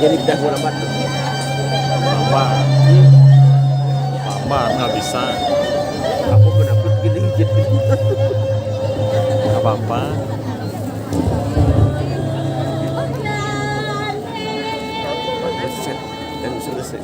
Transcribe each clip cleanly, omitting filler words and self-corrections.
Jadi dah bola mata. Mama nggak bisa. Aku kenapa gini jadi? Nggak apa-apa. Dan selesai.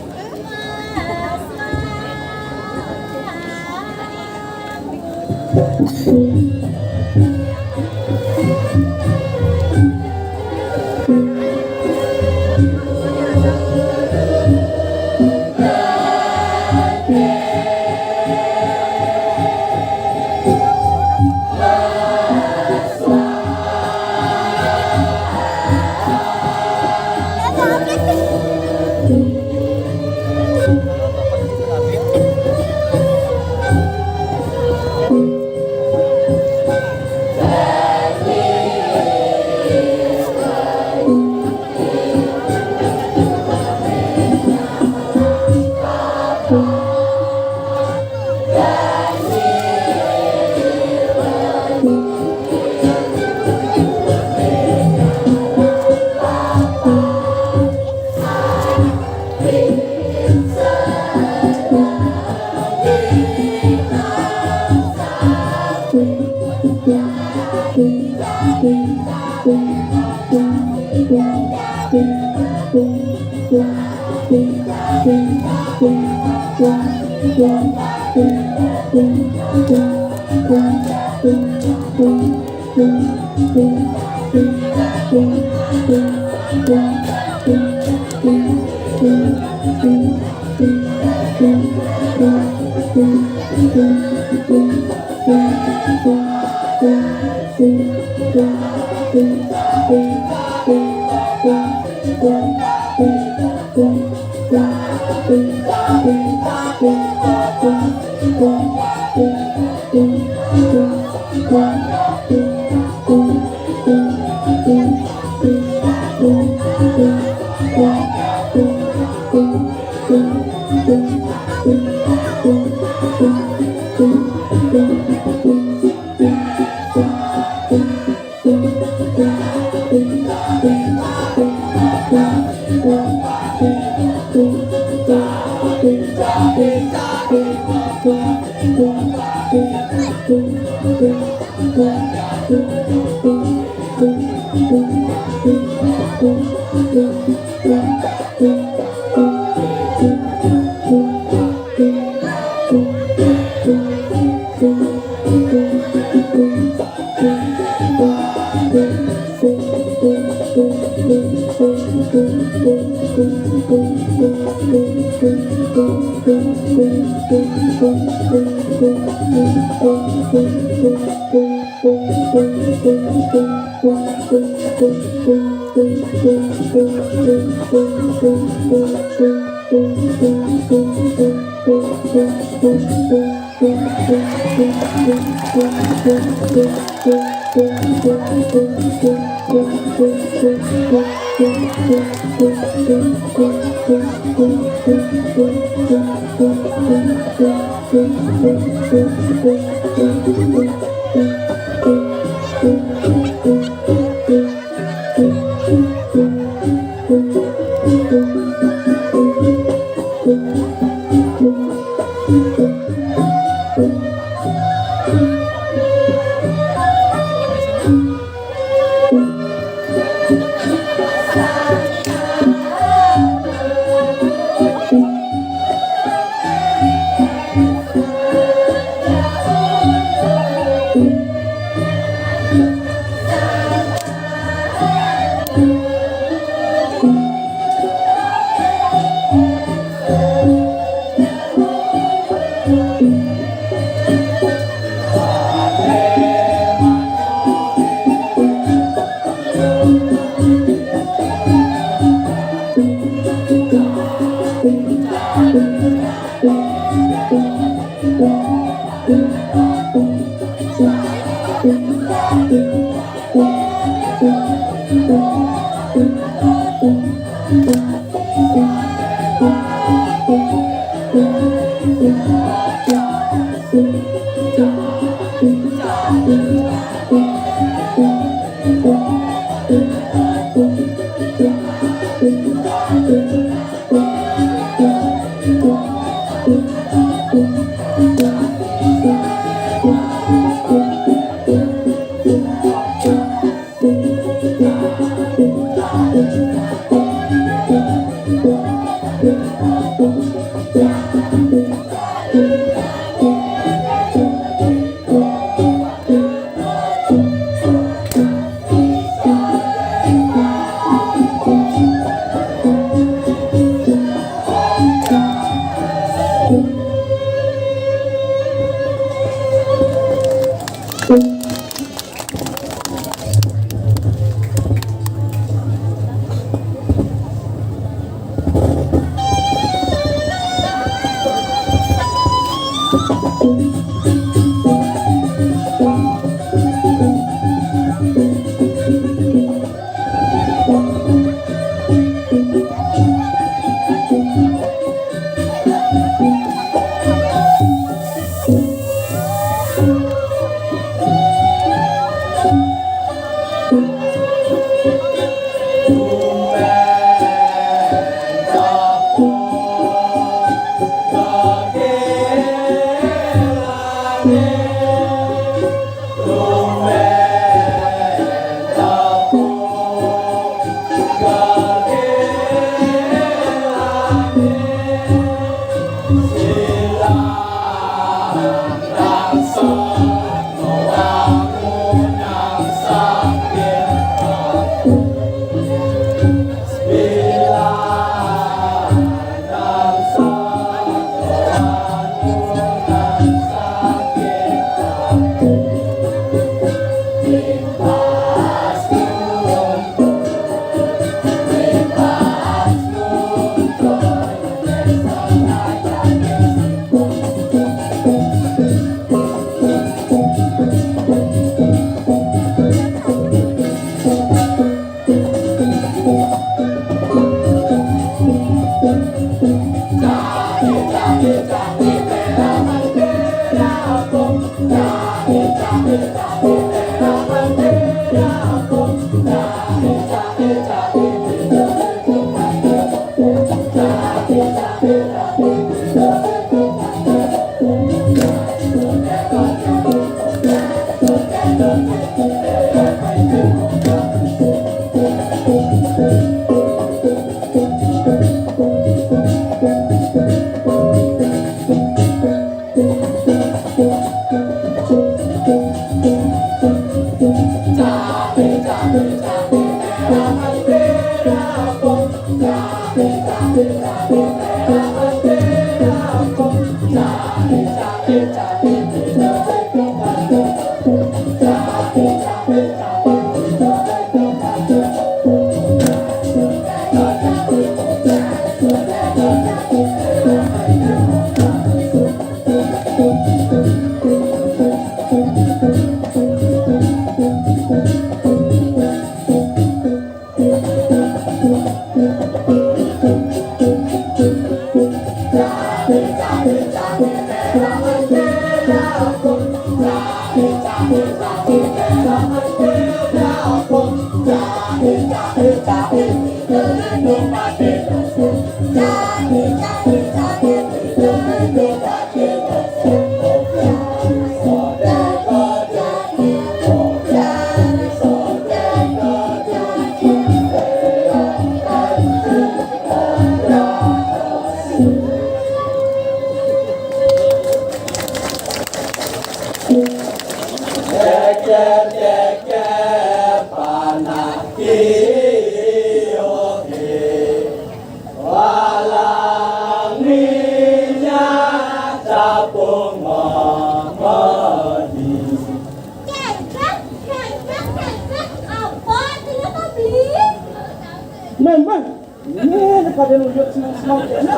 Memang. Ini pada nunjuk senang-senang kena.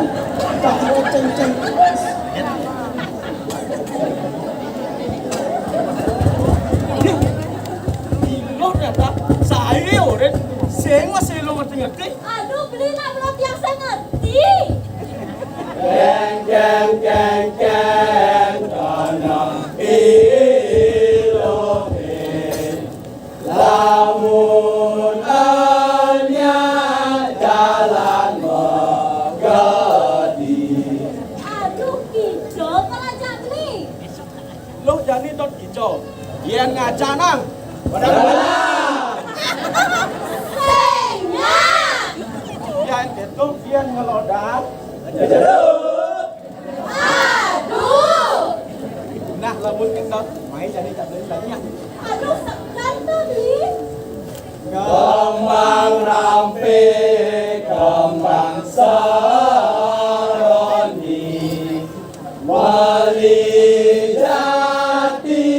Tak mau ceng-ceng terus. Ilo ternyata saya orang saya masih lo ngerti-ngerti. Aduh, belilah belum yang saya ngerti. Geng, geng, geng, geng, karena ilohin lamun anya jalan megadi. Aduh, hijau malah jangli. Lo jani tot hijau, yang ngacanang. Padahal Senya. yang itu yang ngelodak. Aduh. Nah, lamun kendot, main jadi tak boleh banyak. Aduh, segan tuh, Li. Kembang rampe, kembang saroni, wali jati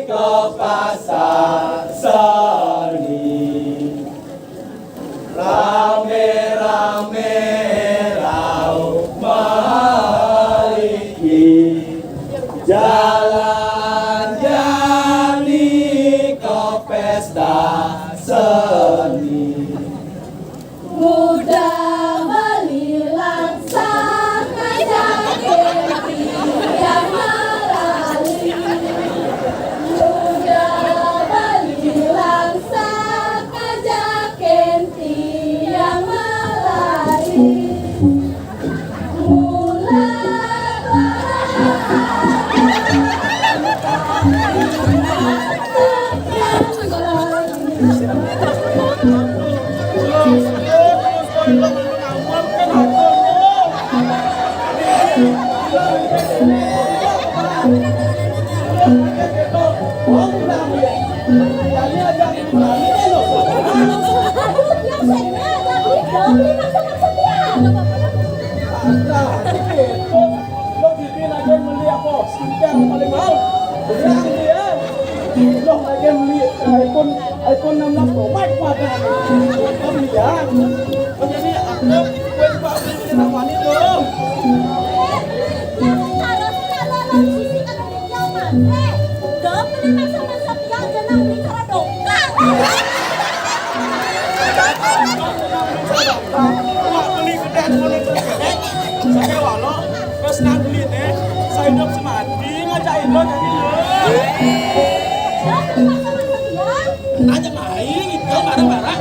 ke pasar seni. Rame-rame raup maliki, jalan jani ke pesta seni. Muda beli langsang ngajakin yang merali. Muda beli langsang ngajakin yang merali. Mula iPhone 16 Pro Max pada pembelian. Jadi aku kue pak beli nama ini dong. Wah beli gede, beli gede. Saya walau terus nang beli deh. Saya hidup semati ngajakin lo jadi lo. Aja main itu bareng-bareng.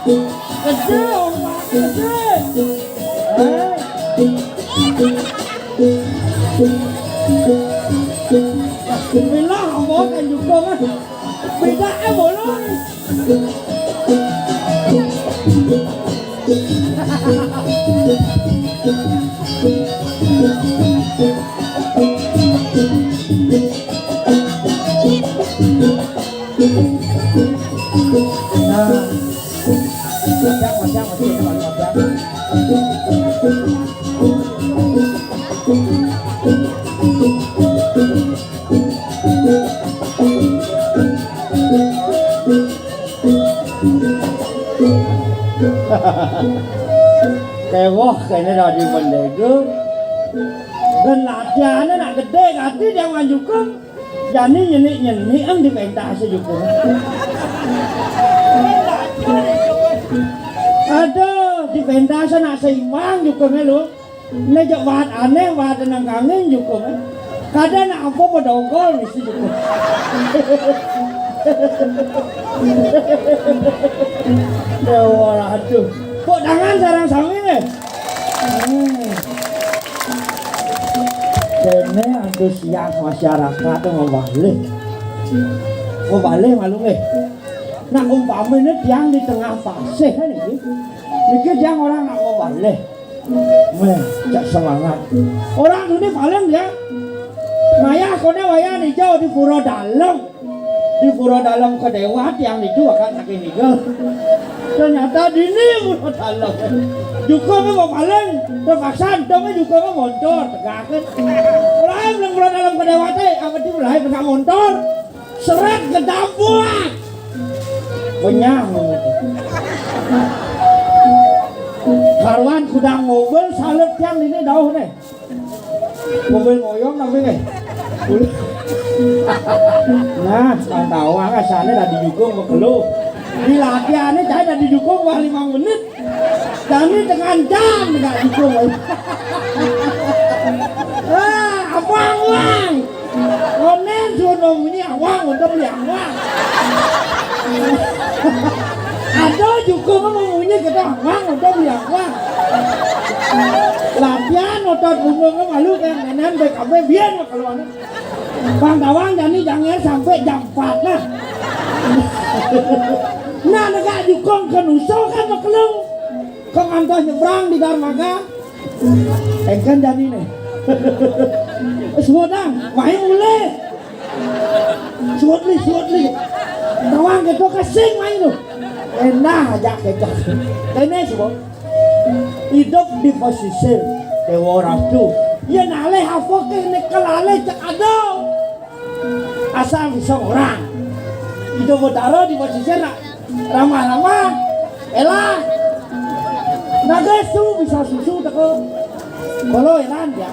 Gede orang gede. Bismillah Allah kan juga kan. Beda boleh. Cái vó cái này là đi vấn đề cứ gần là cha nó là cái đê cả tí đang mà dục không giờ ní nhìn ăn thì bệnh ta sẽ dục được ada di pentas sana seimbang juga melu ne jawat aneh wat nang kangen juga kadang apa bedogol mesti juga dewa aduh kok dangan sarang sangi ne kene antusias masyarakat mau balik malu nah umpamanya yang di tengah fase kan ini dia orang nak mau balik cak semangat orang ini paling dia maya kone waya nih jauh di pura dalam kedewat yang itu akan sakit nih ternyata di ini pura dalam juga mau paling terpaksa dong juga mau motor tegakkan mulai belum pura dalam kedewatnya apa sih mulai pernah motor seret ke dapur benyang karuan kudang mobil salut yang ini dauh nih mobil ngoyong namanya nih nah kan tahu angka sana dah dijukung ke lu di latihannya saya dah dijukung 5 menit dan ini dengan jam nggak dijukung abang konen suruh bunyi awang untuk beli awang ada juga ngomongnya kita awang untuk beli awang latihan otot punggung malu kan nenek BKB biar kalau Bang Dawang jadi jangan sampai jam 4 nah nah negak jukong ke Nusa kan maklum kong antar nyebrang di Darmaga kan jadi nih sudah main mulai suotli Dawang kita kasing main tu enak aja kita ini semua hidup di posisi dewa ratu ya nale hafok ini kelale cak ada asal bisa orang hidup utara di posisi ramah-ramah elah naga su bisa susu teko kalau elan ya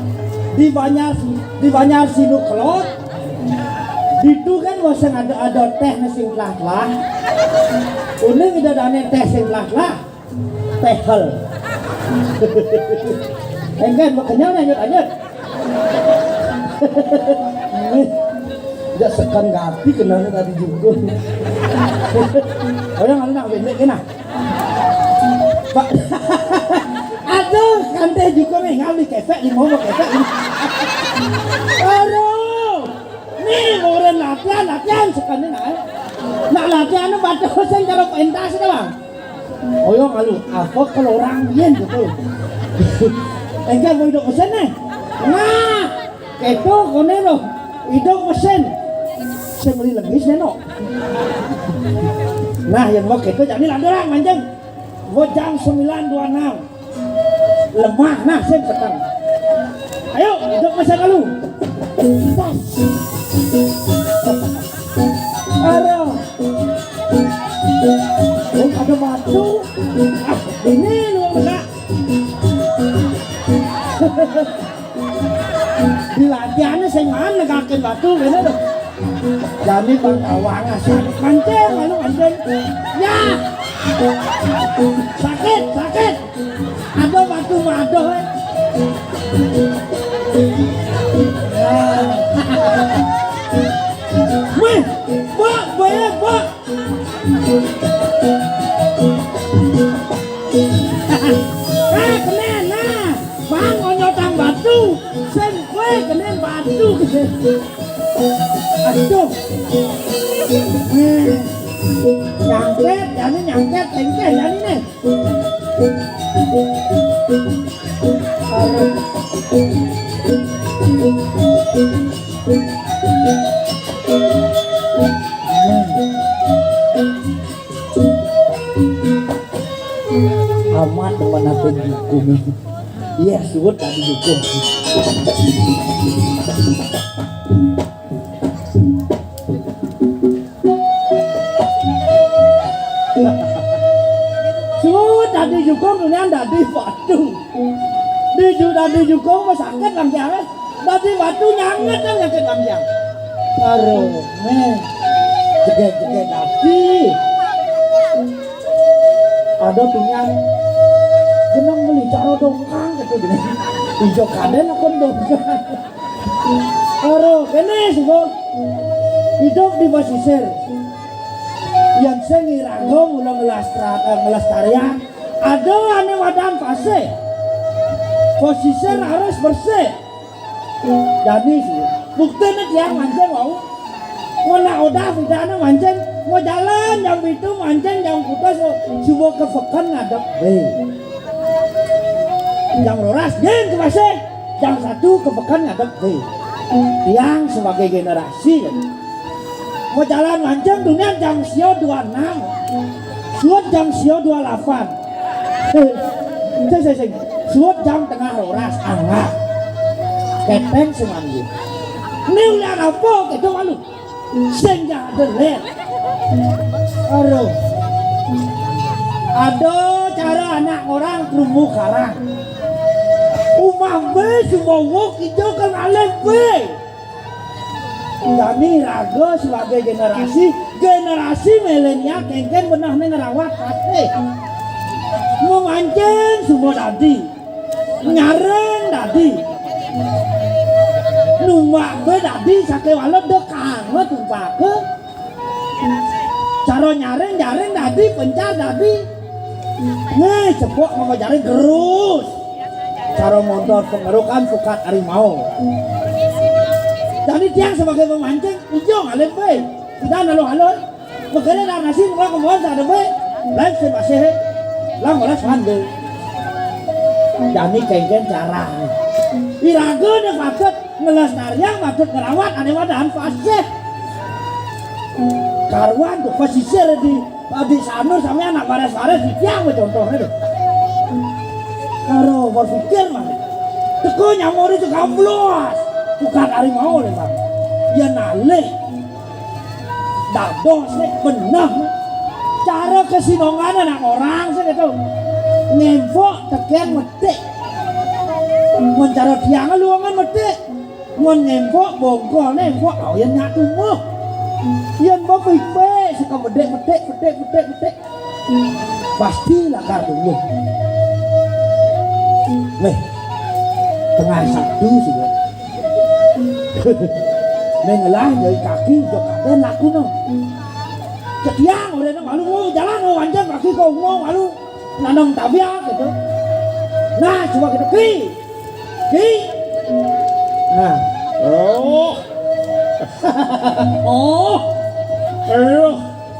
di banyak sinu kelot itu kan wasang ada teh sing lah uning ada dane teh sing lah teh hal enggak makanya anyut tidak sekan gapi kenalnya tadi juga orang anak benek kena Pak aduh kante juga ngali kefek di mau kefek aduh nih orang latihan sekan nak latihan baca sen kalau pentas itu bang oh yang malu apa kalau orang yen gitu enggak mau hidup pesen nih nah itu konero hidup pesen saya beli lagi seno nah yang mau gitu jadi landaran manjang buat jam 9.26 lemah nah saya sekarang ayo hidup pesen lalu pas aduh ada batu ini lu enggak di latihannya saya mana kakin batu gitu loh jadi Bang Dawang asal mancing lalu mancing ya sakit ada batu madoh Pak kenen nah. Bang nyotang batu. Sen kue kenen batu gitu. Aduh. Nyangket, jadi nyangket, lengket, jadi nih. Aman teman apa dihukum. Iya, suut tadi dihukum. Suut tadi dihukum dunia tadi batu. Tadi dihukum sakit langjangan. Tadi batu nyanget kan sakit langjang. Aduh, men. Jege-jege tadi. Ada pinjam jeneng beli cara dongkang gitu gini hijau kaden aku dongkang aro kene sih hidup di pesisir yang sengi ragong ulang ngelastarian ada ane wadan fase pesisir harus bersih jadi sih buktinya dia mancing mau mana udah tidak mancing mau jalan yang itu mancing yang putus coba kepekan ngadep yang loras yang kebase yang satu kepekan ngadep yang sebagai generasi mau jalan mancing dunia jam sio 26 suat jam sio 28 suat jam tengah loras anggap keteng semanggi ini udah apa gitu malu senja delet aduh ada cara anak orang terumbu karang umah be semua wok hijau kan alef be kami raga sebagai generasi milenial kengken benar ngerawat hati mau mancing semua tadi nyareng tadi numbak be tadi sakit walau dekang tumpah ke cara nyaring tadi pencar tadi nih cepok mau jaring gerus cara motor pengerukan pukat harimau jadi tiang sebagai pemancing hijau ngalih be tidak halo makanya dah nasi nggak kemudian ada be lain sebasih lang olah sande jadi kengken cara iraga nih patut ngelestarian patut ngerawat aneh wadahan fasih karuan tuh pesisir di Sanur sama anak waras-waras di tiang contohnya tuh kalau berpikir mah teko nyamur itu gamblos bukan harimau nih bang ya nalih dados nih benar cara kesinongan anak orang sih gitu ngempok teken metik mencara tiang luangan metik ngempok bongkol ngempok oh yang nyatu moh yang bapak suka bedek pastilah kartu nih tengah satu sih nengelah dari kaki ke kaden laku no ketiang udah malu mau jalan mau wanjang kaki kau mau malu nanam tabiat gitu nah coba kita ki nah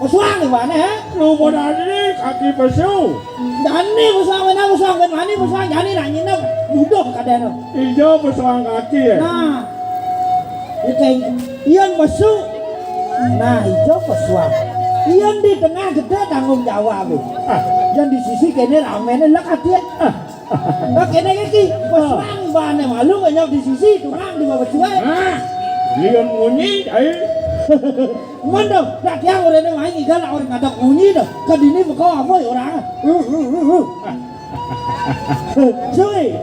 Pesuang di mana ya? Lu mau dari kaki pesu? Jani pesuang mana pesuang kan mana pesuang jani nanya nak mudah kadang. Hijau pesuang kaki ya? Nah, itu ian pesu. Nah hijau pesuang. Ian di tengah gede tanggung jawab. Yang di sisi kene rame lah katanya. Nah kene kaki pesuang mana malu banyak di sisi tukang di bawah pesuang. Lian bunyi, Mantap, nak tiang orang yang main ikan orang kata bunyi dah. Kadini berkau apa ya orang? Cuy,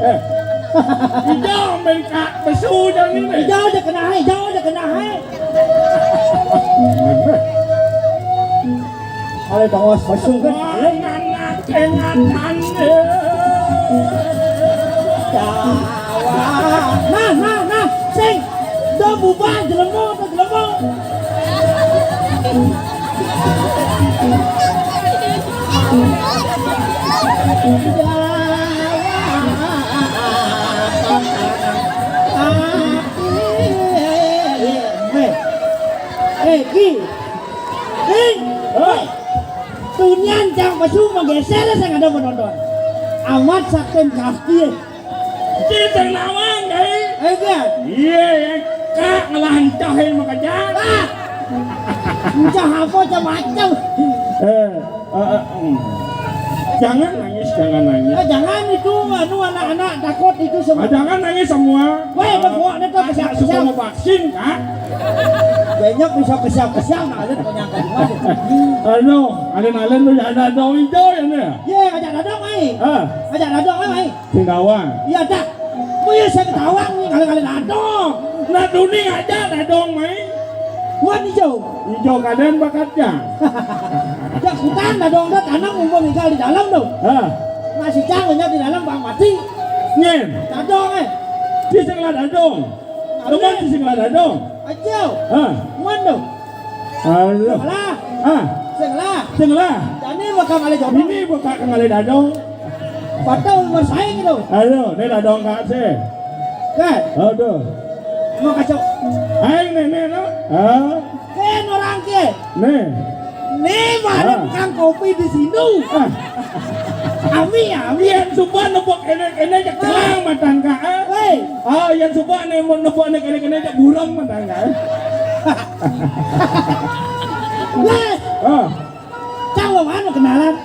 Hijau main kak besu jangan ini. Hijau aja kena hai, hijau aja kena hai. Oleh bawas besu kan. Anak ingatan. Nah, sing. Do bubar jelemo. Ki. Tunian jang pasu menggeser saya ada menonton. Amat saken kaki. Kita lawang guys. Kan? Iya, kak ngelancahin makanya. Encah apa macam. Jangan nangis. Jangan itu anak-anak takut itu semua. Jangan nangis semua. Weh, bawa itu kesiap-kesiap. Suka mau vaksin, Kak. Banyak bisa kesiap-kesiap nalen penyangka gimana. Alin-alin tuh ada dong hijau ya nih. Ye, ajak dadong mai. Ajak dadong mai. Singkawang. Iya dah. Punya saya ketawang nih kali-kali dadong. Nah duning aja dadong mai. Buat hijau. Hijau kaden bakatnya. Jak hutan dadong dah tanam umum tinggal di dalam tuh. Masih canggihnya di dalam bang mati. Nyen. Dadong Di singlah dadong. Teman di singlah dadong. Ajau. Mana? Halo. Selah. Singlah. Jadi bakal kali jodoh. Ini buka kembali dadong. Patau bersaing itu. Halo, ini dadong kak sih. Kan? Aduh. Mau kacau. Hai nenek no. Kan orang ke. Nih mana kang kopi di sini. Ami. Yang suka nebok kene jak terang matan kak. Hei. Yang suka nebok kene jak burung matan kak. Lah. Cawa mana kenalan?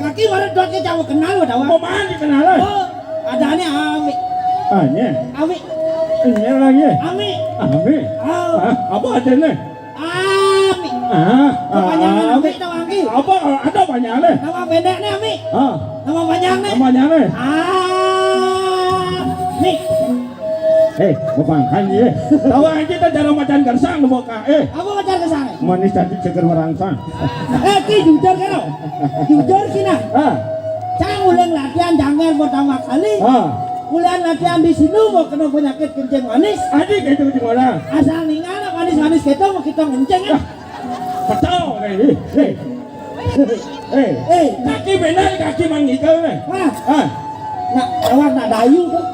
Kaki mana dua ke cawa kenal udah Mau mana kenalan? Ada nih Ami. Nya. Ami. Ini lagi. Ami. Apa aja nih? Ami. Kepanjangan Ami tahu Anggi. Apa ada banyak nih? Nama pendek nih Ami. Nama panjang nih. Banyak nih. Ami. Bukan kan ye. Tahu aja kita cara macan gersang nebok kak. Apa macam ke sana? Manis cantik seger merangsang. Ki jujur kan? Jujur kina. Saya ulang latihan jangan pertama kali. Ulang latihan di sini mau kena penyakit kencing manis. Adik itu gimana? Asal ningan manis-manis kita mau kita kencing kan? Betul nih. Kaki benar kaki mangikal nih. Nak awak nak dayu tuh.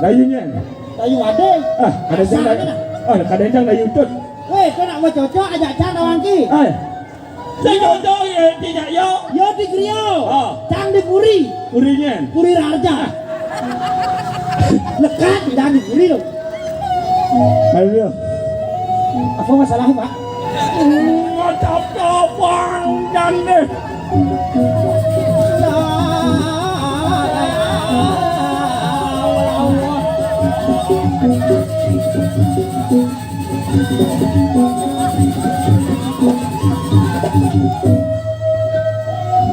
Dayunya. Dayu ada. Ada jang dayu. Kadang dayu cut. Kau nak mau cocok ajak cang awang ki. Saya cocok ya tidak yo. Yo di Kriyo. Cang di Puri. Purinya. Puri Raja. Lekat tidak di Puri loh. Ayo. Apa masalahnya Pak? Ngocok dan deh.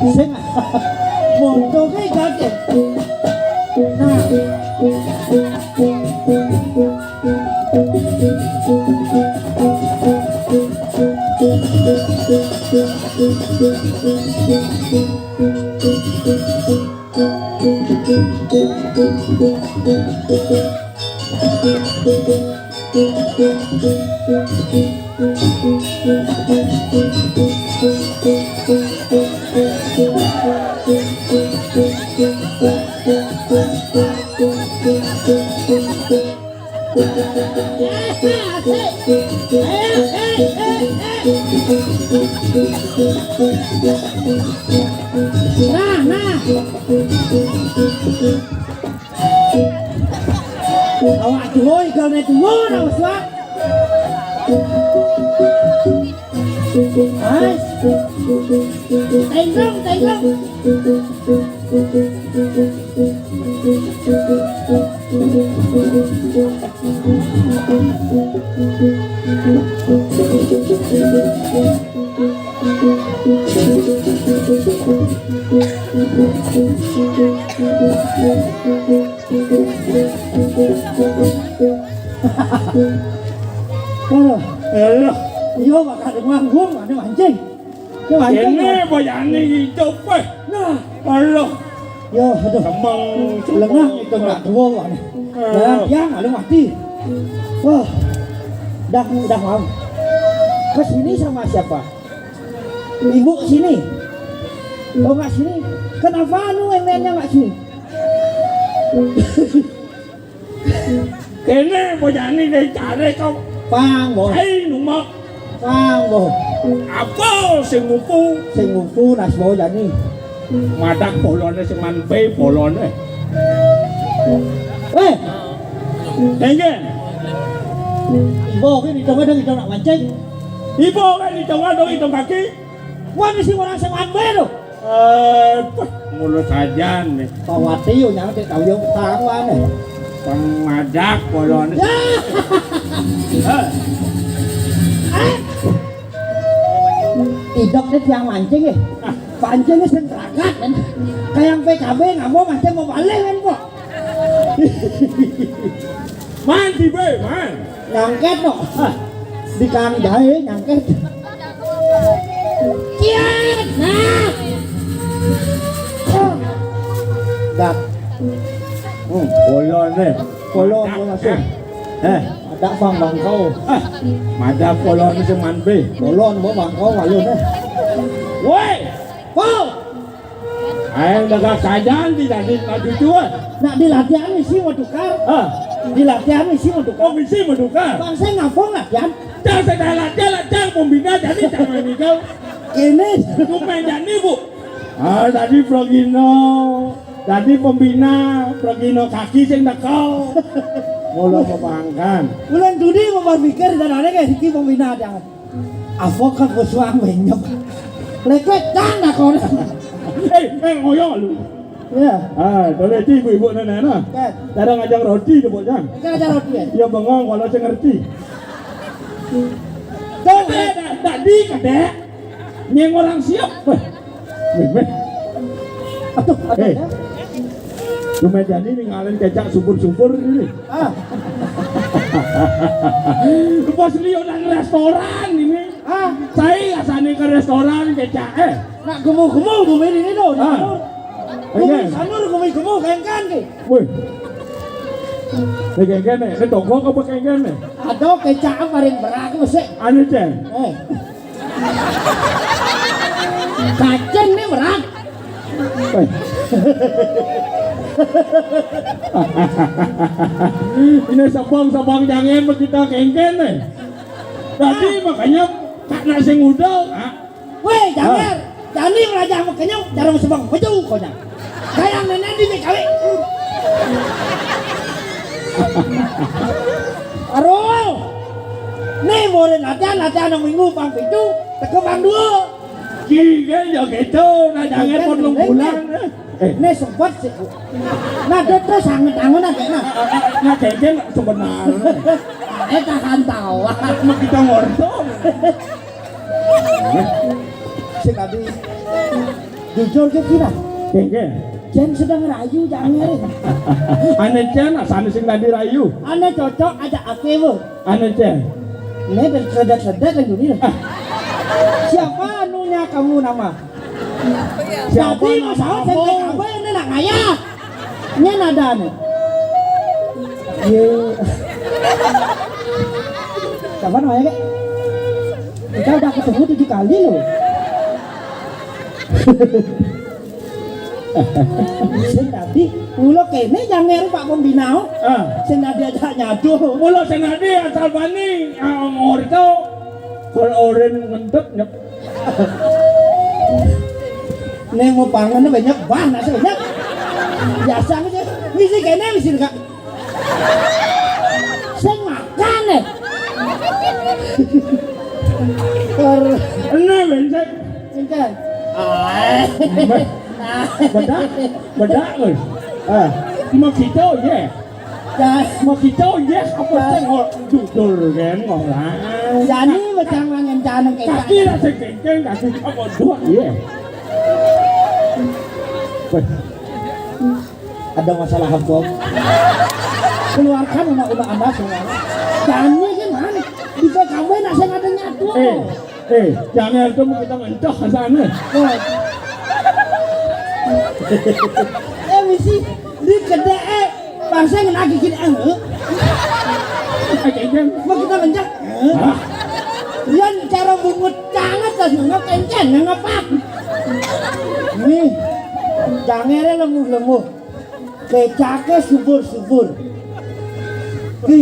Sing moto ke gade. Nah. Nah. Awak tuhoy kau na tuho na uswak. Ay. Taylong. Yo bakal nganggung ada mancing. Yo mancing. Ini bayani hidup weh. Nah, Allah. yo aduh. Kemang Lengah itu enggak tua kok. Dan tiang ada mati. Wah. Dah mau. Ke sini sama siapa? Ibu sini. Oh enggak sini. Kenapa anu emennya enggak sini? Kene bayani dari cari kau. Pang boh. Hei numak. Pang boh. Apa sing ngupu? Sing ngufu nas boh jani. Madak polone sing manpe polone. Kengen. Ibu ini coba dong itu nak mancing. Ibu kan di tengah dong hitung kaki. Wah mesti orang sing ambe lo. Mulut saja nih. Pawati yo nyang te tahu yo tang wane. Pemadak polone. Idok dia yang mancing ya. Pancingnya sing ragat kan. Kayak PKB nggak mau mancing mau balik kan kok. Man di be man. Nyangket no. Di kang jahe nyangket. Kiat nah. Dak. Polone. Kolon mau masuk. Ada bang kau. Madak polone sing manpe. Kolon mau bang kau walun eh. Woi. Kau. Ayang dagang sajaan tidak di jual. Nak dilatihan misi mau tukar. Dilatihan misi mau tukar. Komisi menukar. Bang saya ngapong latihan. Jangan saya latihan pembina jadi jangan nikau. Ini. Kumain jadi bu. Tadi Progino. Tadi pembina Progino kaki sing nekau. Mula pemangkan. Bulan Dudi mau berpikir dan ada kayak Siki pembina jangan. Avokat bersuang benyok. Lekek jangan kau. Ngoyo lu. Ya. Boleh ti ibu nenek. Kan. Cara ngajak roti tu bocah. Kan ada roti ya. Ya bengong kalau saya ngerti. Kau Tadi kadek. Nyeng orang siap. Weh. atuh Eh. Cuma jadi ninggalin kecap subur-subur ini. Bos Leo nang restoran ini. Saya asani ke restoran kecap nak gemu-gemu bumi ini doh. Iya. Sanur gemu-gemu kengkan ke. Wih. Kayak gini, ini toko apa kayak gini? Ada kecap paling berat masih. Anu ceng. Kacang ni berat. Ini sabang jangan kita kengken nih. Tadi makanya tak nasi udang. Weh jangan, jadi belajar makanya cara sebang baju kau nya. Kayak nenek di kali. Arul, nih boleh latihan minggu pang itu, tekebang dua. Kira ya gitu, nah jangan potong bulan. Nih sempat sih. Nah terus sangat angon aja nah. Nah kengken sebenarnya. Tahan tawa. Mau kita ngortong. Si tadi jujur ke kita. Kengken. Jen sedang rayu jangan. Ane cen, asal sing tadi rayu. Ane cocok aja akewo. Ane cen. Ini dan sedek-sedek kan dunia. Siapa anunya kamu nama? Siapa Jadi masalah saya apa yang nak ngaya? Ini nada nih. Siapa namanya kek? Kita udah ketemu 7 kali loh. Sing tadi ulo kene jangan Pak Pembinau. Sing tadi aja nyadu. Ulo sing tadi asal bani ngorto. Kol oren ngentet nyep. Nih mau pangan banyak banget banyak. Biasa aja. Misi kene misi enggak. Sing makan nih. Enak bencet. Bencet. Bedak oi. Mau kita ye. Mau kita ye apa sih ngor jujur kan ngorang. Jadi macam mana kancane Kaki lah sing kengkeng, kaki apa doang iya. Weh, ada masalah apa? Keluarkan undang-undang Anda semua. Jangan gimana? Bisa kamu nak saya ada nyatu. jangan itu kita mencoh ke sana. Misi di kedai bangsa kena gigit Kengkeng. mau kita mencak. Yan cara bungut cangat tas ngap kencen ngapak. Nih, jangere lemu-lemu. Kecake subur-subur. Ki,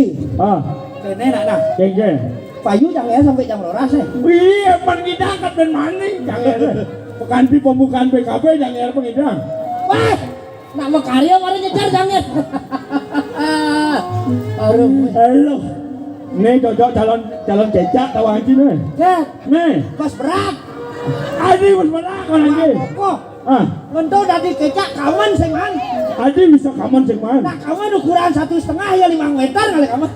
kene nak dah. Kengkeng. Payu jangere sampai jam 12. Wih, pan kita angkat dan maning jangan. Pekanti pembukaan PKB jangan pengidang. Wah, nak mau karya mari nyejar jangan. Halo. Nih cocok calon cecak tawang ini nih. Ya, Nih, bos berat. Adi bos berak kan lagi. Kok ngento dadi kecak kawan sing man. Adi bisa kaman sing man. Nak kawan ukuran 1,5 ya 5 meter kali kawan.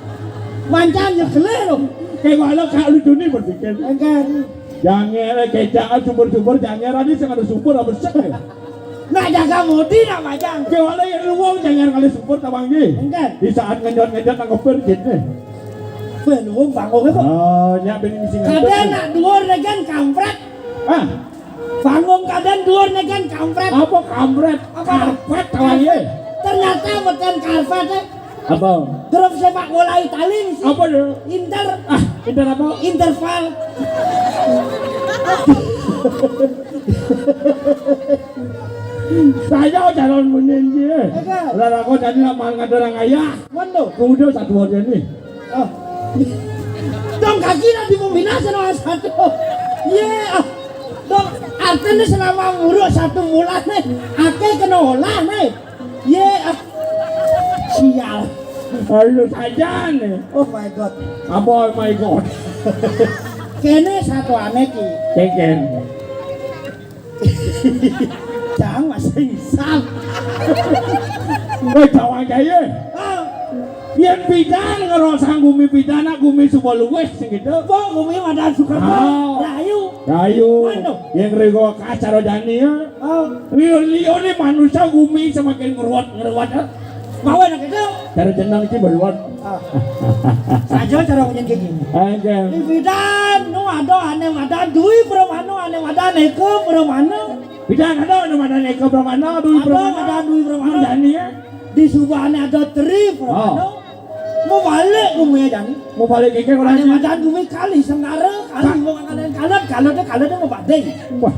Mancan ya gele lho. Kayak kalau kak lucu nih berpikir. Enggak. Jangan kecak sumber-sumber jangan Adi sing ada sumber apa sek. Nak jaga modi nak majang. Kayak kalau yang luang jangan kali sumber tawang ini. Enggak. Di saat ngenjot nangkep berjit nih. Belum bangun kok. Oh, nyak bening sing. Kadang nak dhuwur negan kampret. Bangun kadang dhuwur negan kampret. Apa kampret? Karpet tawang ini. Ternyata bukan karpet. Apa? Grup sepak bola Italia sih. Apa deh? Inter. Inter apa? Interval. Saya calon menyanyi. Enggak. Lalu aku jadi lapangan kadang ayah. Mana? Kemudian satu orang ini. Dong kaki nanti membina selama satu. Dong artinya selama muruk 1 bulan nih. Ake kena olah nih. Sial. Lalu saja nih. Oh my god. Apa oh my god? Kene satu aneh ki. Keken. Jangan masih isam. Tawang jaya. Yang pidan kalau sanggumi pidana gumi semua luwes gitu. Gumi ada suka rayu. Rayu. Yang rego kacar jani ya. Lio nih manusia gumi semakin ngeruat. Mau enak itu. Cara jenang itu berluat. Saja cara punya kayak gini. Aja. Pidan, nu ada aneh ada duit bermano aneh ada neko bermano. Pidan ada mana neko bermano duit bermano. Ada duit bermano. Jani ya. Di subahnya ada tri bermano. Mau balik gumi jani. Mau balik keke kalau Aneh ada duit kali sengara kali mau ngadain kalau mau badai. Wah.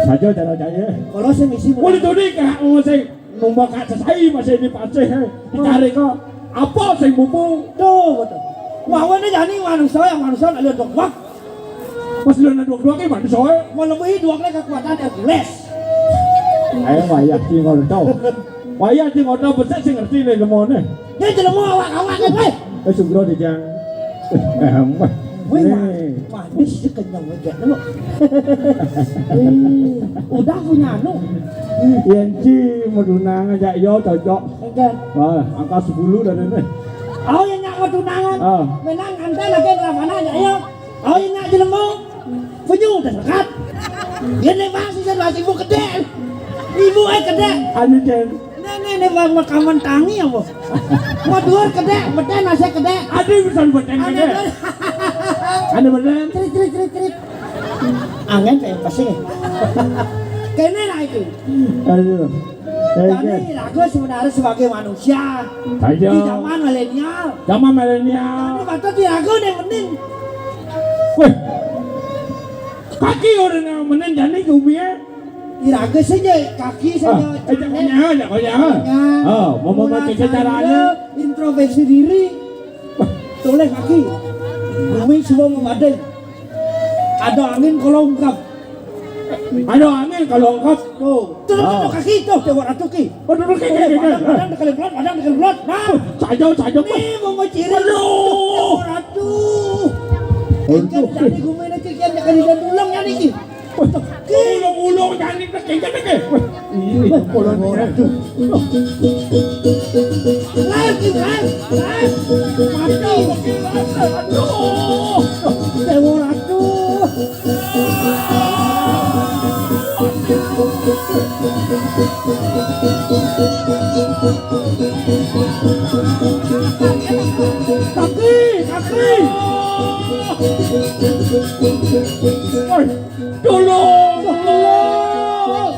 Saja cara jaya. Kalau saya misi Boleh tuh nih kak, saya nombak kak selesai masih di pasir, dicari kok apa saya bumbu? tuh betul. Mau ini jadi manusia nggak lihat dok. Pas lu nak dua kayak mana soal? Melebihi 2 kali kekuatan Hercules. Ayo wayak sih nggak tahu. Wayak sih nggak tahu besar sih ngerti nih lemone. Dia jadi mau awak kan, Sugro di jang. Wih, manis sih kenyang aja, no. Udah punya anu. Yenci medunang aja yo cocok. Enggak. Wah, angka 10 dari ini. Oh yang nyak tunangan. Menang ante lagi ravana aja yo. Oh yang nyak jelemu. Penyu udah dekat. Dia nembak sih ibu gede. Ibu gede. Anu jen. Ini bang makaman tangi apa? Mau dhuwur gede, beten nasi gede. Ada bisa beten gede. Ada beten. Trit. Angin kayak pasti. Kene lah itu. Aduh. Jadi aku sebenarnya sebagai manusia di zaman milenial. Zaman milenial. Ini patut diragu nih mending. Wih. Kaki orang yang menen jadi gumi ya. Diragu saja kaki saja. Jangan. Mau pakai caranya. Introspeksi diri. Toleh kaki. Bumi semua memadai. Ada angin kalau ungkap. Ada angin kalau ungkap. Tuh. Tuh kaki tuh. Coba ratu ki. Badan dekali belot. Nah. Saja. Nih mau ciri. Aduh. Ratu. Engkau jadi gumi nak kian nak kali dan ulang yang ini. Ulung jadi nak kian. Ini kolon ratu. Lagi. Mati. Aduh. Dewa ratu. Kaki, kaki. Oi, tolong, tolong.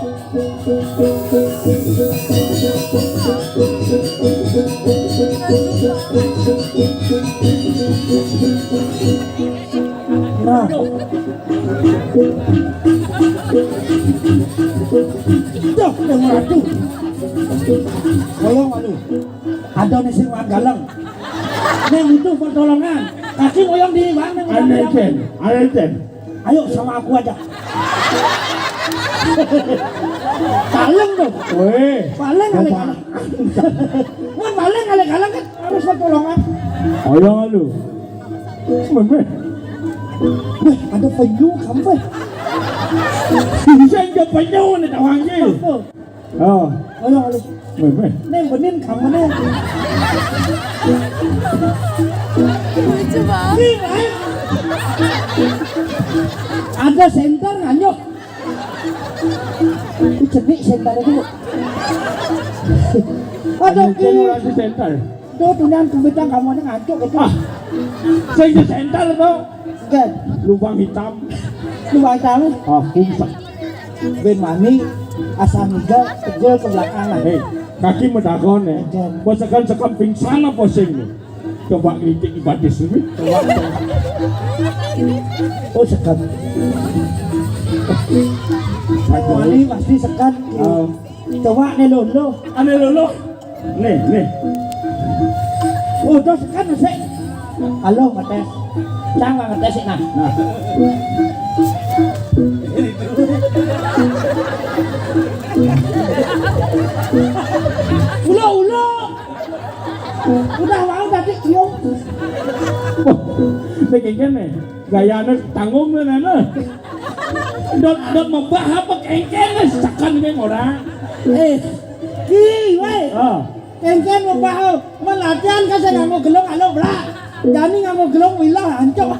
Nah, Duh, yang ratu. Moyong alu. Ada nih sing galang. Nih butuh pertolongan. Kaki moyong di bang. Alten. Ayo sama aku aja. Kaleng dong. Weh, Kaleng kali kaleng. Wan kaleng kali kaleng kan harus pertolongan. ayo lu. Memang. Weh, ada penyu kamu. Bisa nggak penyu nih tawangnya. Oh, Ayo alu. memang. Nih benin kamu nih. Lucu banget. Nih, ayo. Ada senter nganyok. Itu cenik senter itu. Aduh, Penyu lagi center. Tuh tunang kebitang kamu nih nganyok itu. Ah, saya di center tuh. Kan, Lubang hitam. lu tahu? Ah, kumsak. Ben mani asal niga tegol ke belakang lah. Hei, kaki medakon ya. Bosakan sekam pingsan apa sing nih? Coba kritik ibadis ini. Oh sekat. Mani pasti sekat. Coba nih lo. Ane lolo. Nih. Oh tuh sekat nasi. Halo ngetes. Jangan ngetes sih nah. Nah, Ulo. Udah mau tadi cium. begini nih. Gayanya tanggung nih nana. Dot membah apa kengken nih sakan kayak orang. Weh. Ah, Kengken mau bahu. Melatihan kan saya nggak mau gelong halo belak. Jadi nggak mau gelong wilah hancur.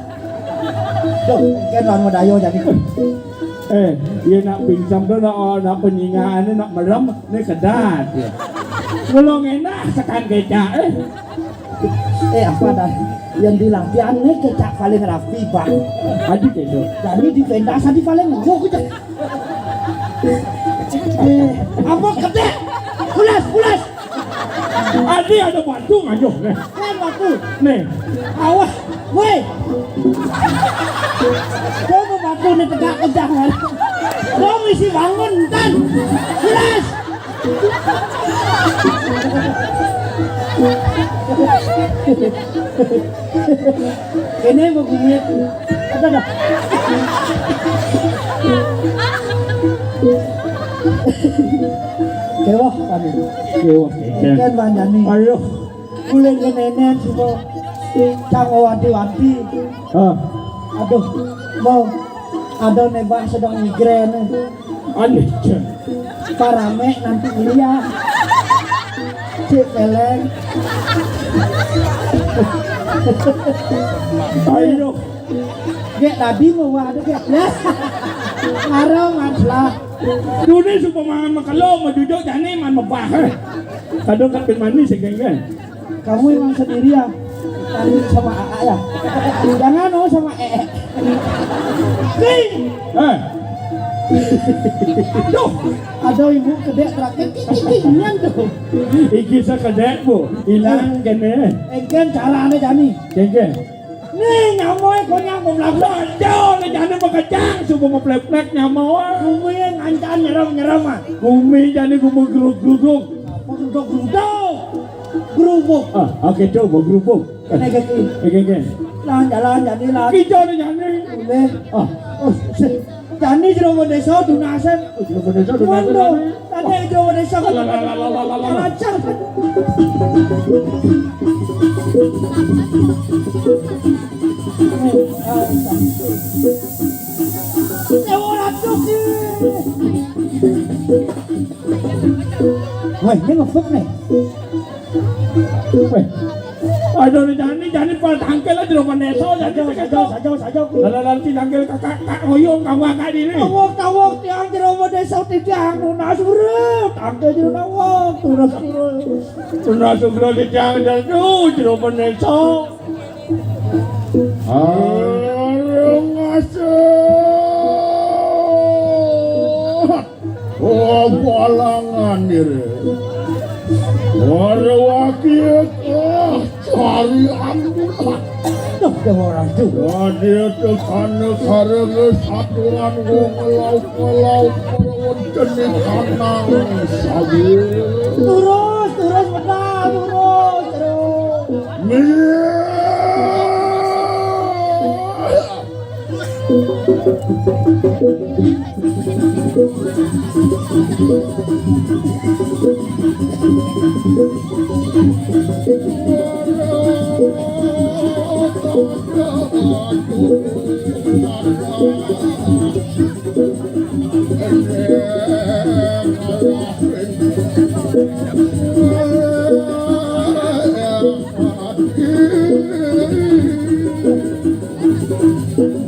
Tuh, kengken lawan modayo jadi. dia nak pingsan tuh nak penyingaan nak merem nih kedat. Kalau enak sakan kecak Apa dah? Yang di lampian nih kecak paling rapi bang. adik itu. Jadi di pentas tadi paling ngok aja. Apa kedek? Pulas. Adik ada batu ngajuh nih. Batu. Nih, Awas, weh. Kau mau batu nih tegak kejang kan? Kau mesti bangun kan? Pulas. Ini mau gue. Ada dah. Kewah kami. kewa. Kan banyak nih. Ayo. Kulen ke nenek semua. Cang wanti-wanti. Ah, Aduh, mau ada nebak sedang migrain. aneh. Parame nanti lihat. Cik peleng. Ayo. Gek tadi mau ada gek. Ya. Marah lah. Dunia supaya kalau mau duduk jani man mebah. Kadang kan penmani segenggen. Kamu emang sendiri ya? Tadi sama AA ya? Jangan sama EE. Tuh, Ada ibu kedek terakhir. Kikikikian tuh. iki sekedek bu, hilang kene. Engken caranya jani. Genggen. Nih nyamoy kok nyamuk lagu. Jauh nih jangan bekecang, supaya mau plek-plek nyamau. Bumi yang ngancan nyerem ah. Kumi jadi kumu geruk-geruk. Apa geruduk. Gerubuk. Ah, oke coba gerubuk. Kena kaki. Genggen. Jalan jadi lah. Kijau nih jani. Boleh. Ah, Jani jero desa dunasen. Indonesia udah Mondo. Tadi jero desa kan. Lalalalalalala. Lancar kan. Wah, ini ngefuk nih. Weh, Aduh, jangan pada tangkel aja dong desa saja. Lalu tangkel kakak hoyong kamu kakak diri. Tawak tiang jero desa tiang lunas urip. Tangkel jero tawak Tunas urip tiang jero desa. Arung ngasih. Oh, balangan diri. Warwakil cari ambulan. Tuh, dia orang tu. Dia tekan karena satuan ngelau jenis kanang sabi. Terus benar, terus.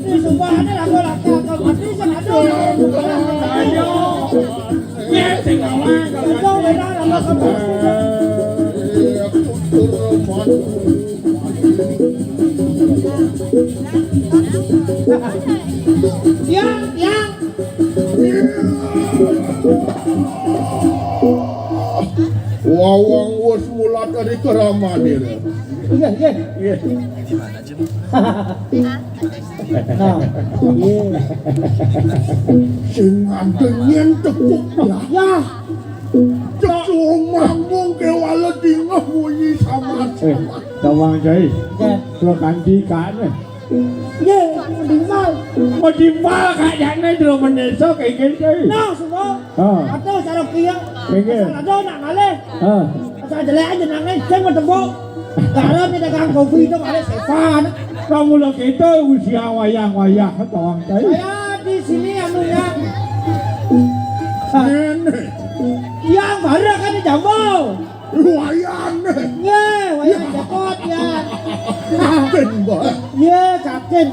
Ini sumpahnya lagu mati sengaja. Ayo, ya tinggal Kau benar nama kamu. Yang. Wawang wes mula dari keramat dia. Iya. Nah, Sing antenyen tepuk ya. Cecung mambung ke wala tingah bunyi sama. Tawang jai. Lo kanti kan. Ye, menimbal. Mau timbal kayaknya dulu mendesa kayak gitu. Nah, semua. Atau cara kia. Kayak Ada nak ngalih. Asal jelek aja nangis, saya mau tepuk. Kalau ni dagang kopi itu ngalih Stefan. kamu lo kita usia wayang tawang jai. Saya di sini anunya. Nenek. Yang baru kan di Jambu. Wayang nih. Ye, wayang jakot ya. Kaken bah. Ye, kaken.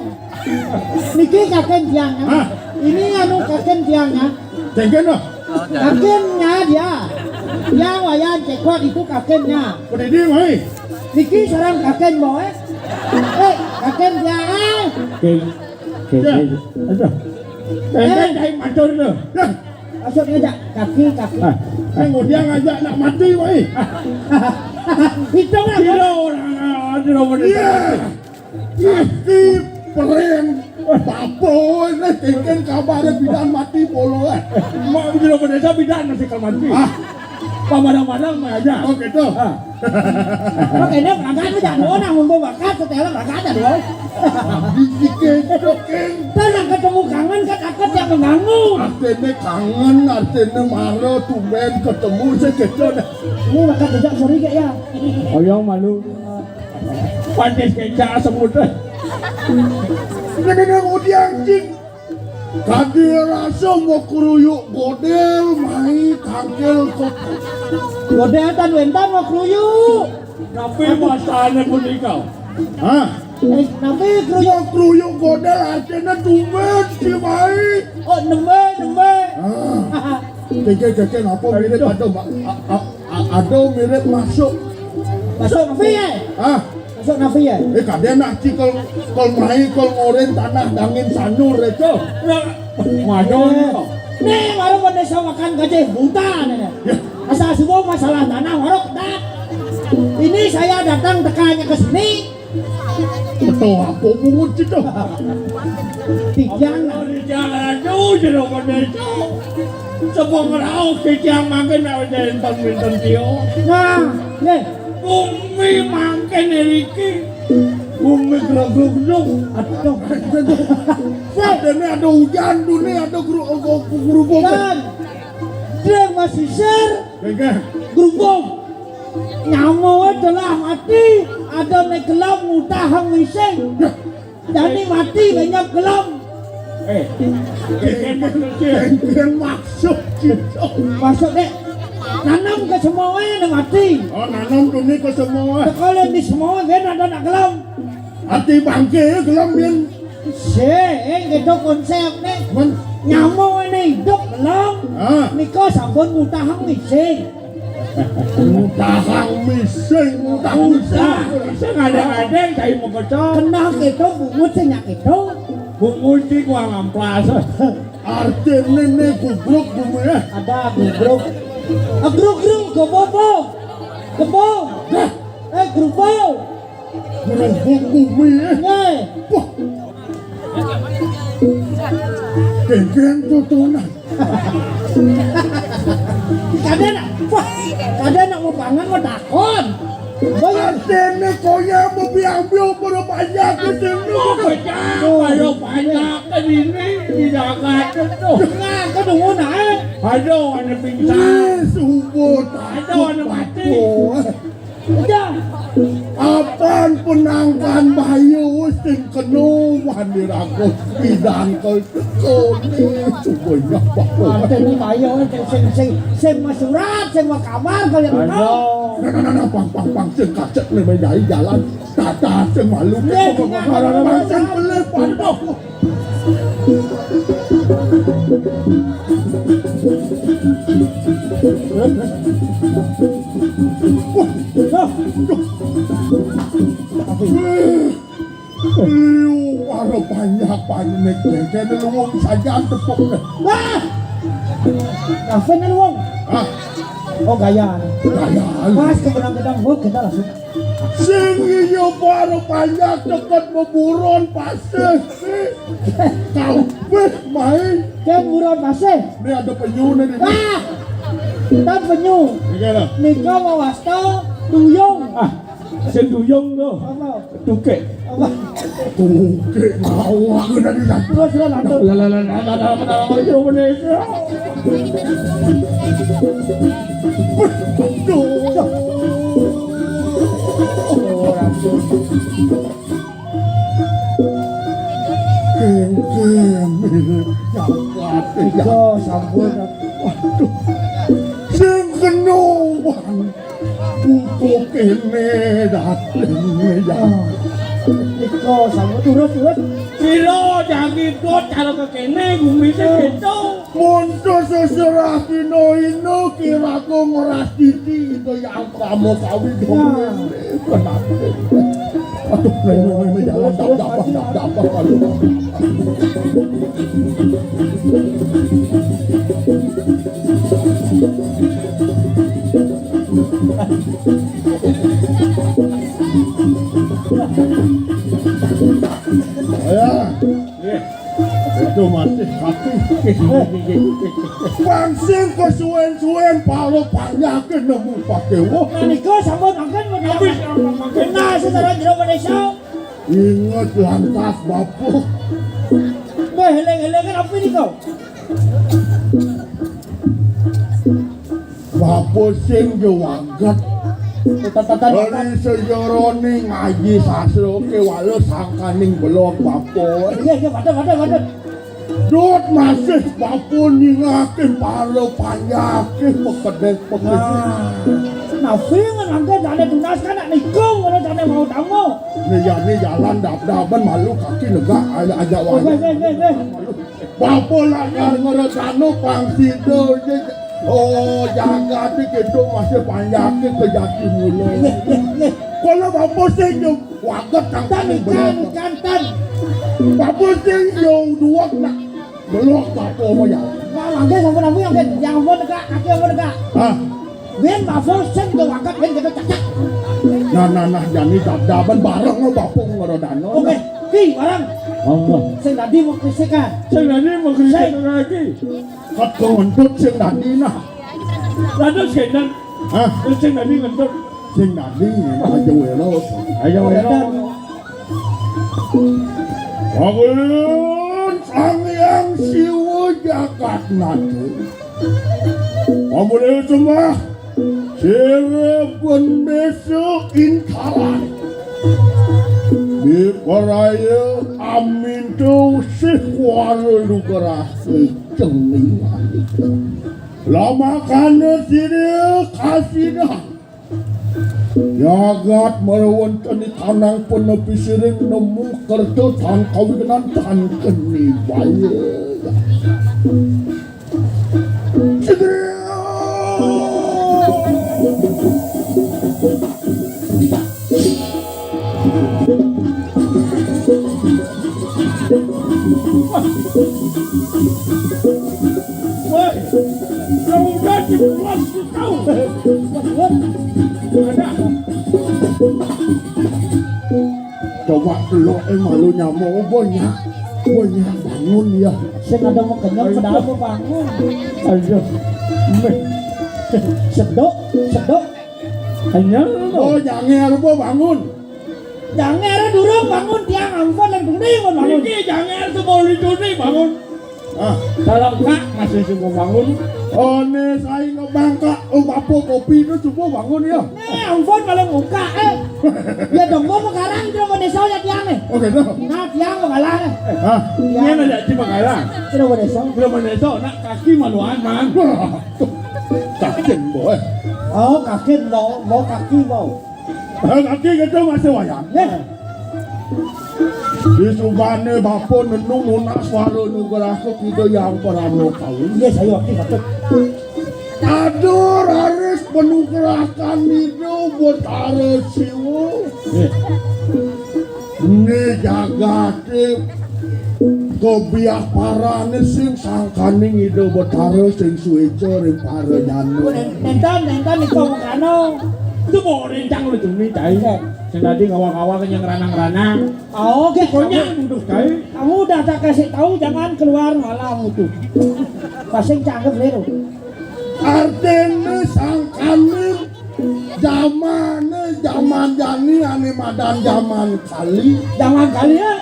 Niki kaken tiangnya. Hah? Ini anu kaken tiangnya. Cengken lah. Kakennya dia. Yang wayang jakot itu kakennya. Pendidi mai. Niki sarang kaken boy. Kaken tiang. Cengken. Aduh. Cengken jai macam tu. Maksudnya aja kaki. Kemudian ngajak nak mati mai. Hitung lah. Iki peren papo ini cengken kabarnya bidan mati polo kan. Mak bila berdesa bidan masih kalau mati. Pamadang-madang mah aja. Oh gitu. Oke, ini berangkat aja dulu, namun bakat setelah berangkat aja dulu. Dikeng. Tenang ketemu kangen kan akad yang mengganggu. Artinya kangen, artinya marah, tumben ketemu sekecil. Ini bakat tidak sorry kayak ya. Oh yang malu. Pantes kecak semut. Ini kemudian cing. Kaki rasa mau keruyuk godel, mai kangkel kotor. Godeatan wentan mau keruyuk. Tapi masalahnya pun kau. Hah? Nanti Keruyuk godel artinya tumben si mai. Oh nembe. Keke apa mirip ada mirip masuk. Masuk nafi ya? Masuk nafi ya? Kadang nak cikal mai ngoren tanah dangin sanur itu. Madon. Nih baru desa makan gajah buta nih. Asal semua masalah tanah baru ketat. Ini saya datang tekannya ke sini. Betul apa bungut itu? Tiang aduh jadi desa. Sebab merau kejang makan nak jadi tonton tio. Nah, nih. Bumi makan eriki. Bumi geruk-geruk. Aduh. Ini ada hujan dunia ada gerubuk. Dan dia masih ser. Keke. Gerubuk. Nyawa telah mati. Ada naik gelam mutahang wiseng. Jadi mati banyak gelam. Keke maksud gitu. Masuk dek. nanam ke semuanya udah mati. Oh, nanam dunia ke semua. Kalau di semua kan ada nak kelam. Hati bangke kelam bian. Gitu konsep nih. Men. Nyamuk ini hidup kelam. Ah. Niko sampun mutahang mising. Mutahang mising. Mising ada-ada kayak mau kecil. Kenal gitu bungut senyak itu. Bungut sih gua ngamplas. Artinya ini gubruk bumi ya. Ada gubruk. Agruk-gruk kebobo. Kebo. Grubo. Gubruk bumi ya. Nih. Wah. Geng-geng tutunan. Kadang nak mau pangan mau takon. Bayar Artinya koya mau biang-biang pada banyak ke sini. kalau banyak kan ini di Jakarta tuh. Nah, kan dulu naik. Aduh, ada pingsan. Subut. Aduh, ada mati. Udah. Apaan penangkan bayu sing kenuan dirakus bidang ke sekoni semuanya bahwa Ini bayo, sing mas surat, sing mas kabar kalian tahu. nah pang sing kacet nih menjadi jalan tata sing malu pang sing pelih pandok Wah, banyak kayaknya luang saja tepuk deh. Wah, kafe nih wong. Ah, Oh gaya. gaya. Pas kebenang-benang buk kita langsung. Sing iyo baru banyak dekat memburon pasir. Kau bet main. Kan buron pasir. Ini ada penyu nih. Wah, kita penyu. Gimana? Nika mau wasta duyung. Sing duyung tuh. Apa? Tuke. Apa? Tuke ngawak dari sana. Terus lah nanti. Iko sampun. Sing kenuan untuk kene dateng ya. Iko sampun turut. Kilo jangan ikut kalau ke kene bumi segitu. Mundur seserah ino kira ku ngeras titi itu yang kamu kawin dong. Kenapa? Aduh, jalan dapat kalau. Ya, itu masih hati. Pangsing kesuwen-suwen palo panyakin nemu pakai wah. Niko sampun makan makan. Nah, secara jero Indonesia. Ingat lantas bapuk. Heleng-helengan apa Niko? Bapuk sing gewagat. Dari sejoroni ngaji sasro ke walau sangkaning belum bapuk. Iya, waduh. Dut masih bapuk ningakin palo panyakin pekedek. Nah, film angkat ada tunas kan nak nikung kalau jangan mau tamu. Nih jalan dap-dapan malu kaki negak aja wajah. Bapuk lah yang ngerekano pangsido. Oh, jaga gitu masih panjakin ke jati mulu. Kalau bapuk sih yung wagat sangkaning belum. Ikan. Bapuk sih yung dua nak belum bapuk mo yan. Nah, angkat sampun amu yang mau dekat, kaki mau dekat. Hah? Wen bafo sen ke wagat wen kita cacak. Nah, jani dap-dapan bareng lo bapuk ngerodano. Oke, ki barang. Sing tadi mau krisikan. Sing tadi mau krisikan lagi. Kat ngentut sing tadi nah. Lalu sekarang, Hah? sing tadi ngentut. Sing tadi aja welo. Bangun sang yang siwa jagat nanti. Ambil semua. Cirebon besok intaran. Biparaya amin tu sihwara lugara secengingan. lama kana sini kasih jagat merawan tani tanang penepi sering nemu kerja tan kawinan tan keni baye Woi, kamu jadi kelas kau. Ada. coba lo malu nyamuk banyak bangun ya Sing ada mau kenyang kenapa bangun? Aduh. Sedok. Hanya oh jangan apa bangun Jangan ada durung bangun tiang ampun dan budi pun bangun. ini jangan tuh mau dicuri bangun. ah Kalau kak masih semua bangun. oh ne saya ngebangka bapo kopi itu coba bangun ya Ampun kalau muka Ya dong gua sekarang itu mau desa ya tiang nih. oke dah Nah tiang mau kalah nih. ah Ini ada cuma kalah. Itu mau desa. Belum ada nak kaki maluan man. kaget boy Oh kaki mau kaki mau. kaki kita masih wayang Ya. di subane bapo nenung nunak suara nugerasa kita yang perano kau Iya saya waktu itu. aduh haris penugerakan itu buat haris siwo ini jagate kebiak parane sing sangkaning itu buat haris sing sueco ring pare janu Nenten itu kano. Itu mau rencang lu cumi cai. Yang tadi ngawang-ngawang yang ranang-ranang. Oh Pokoknya pokoknya duduk cai. kamu udah tak kasih tahu jangan keluar malam itu. Pasing cakep liru. artene sangkaning zaman jani ane madan zaman kali Jangan kali ya.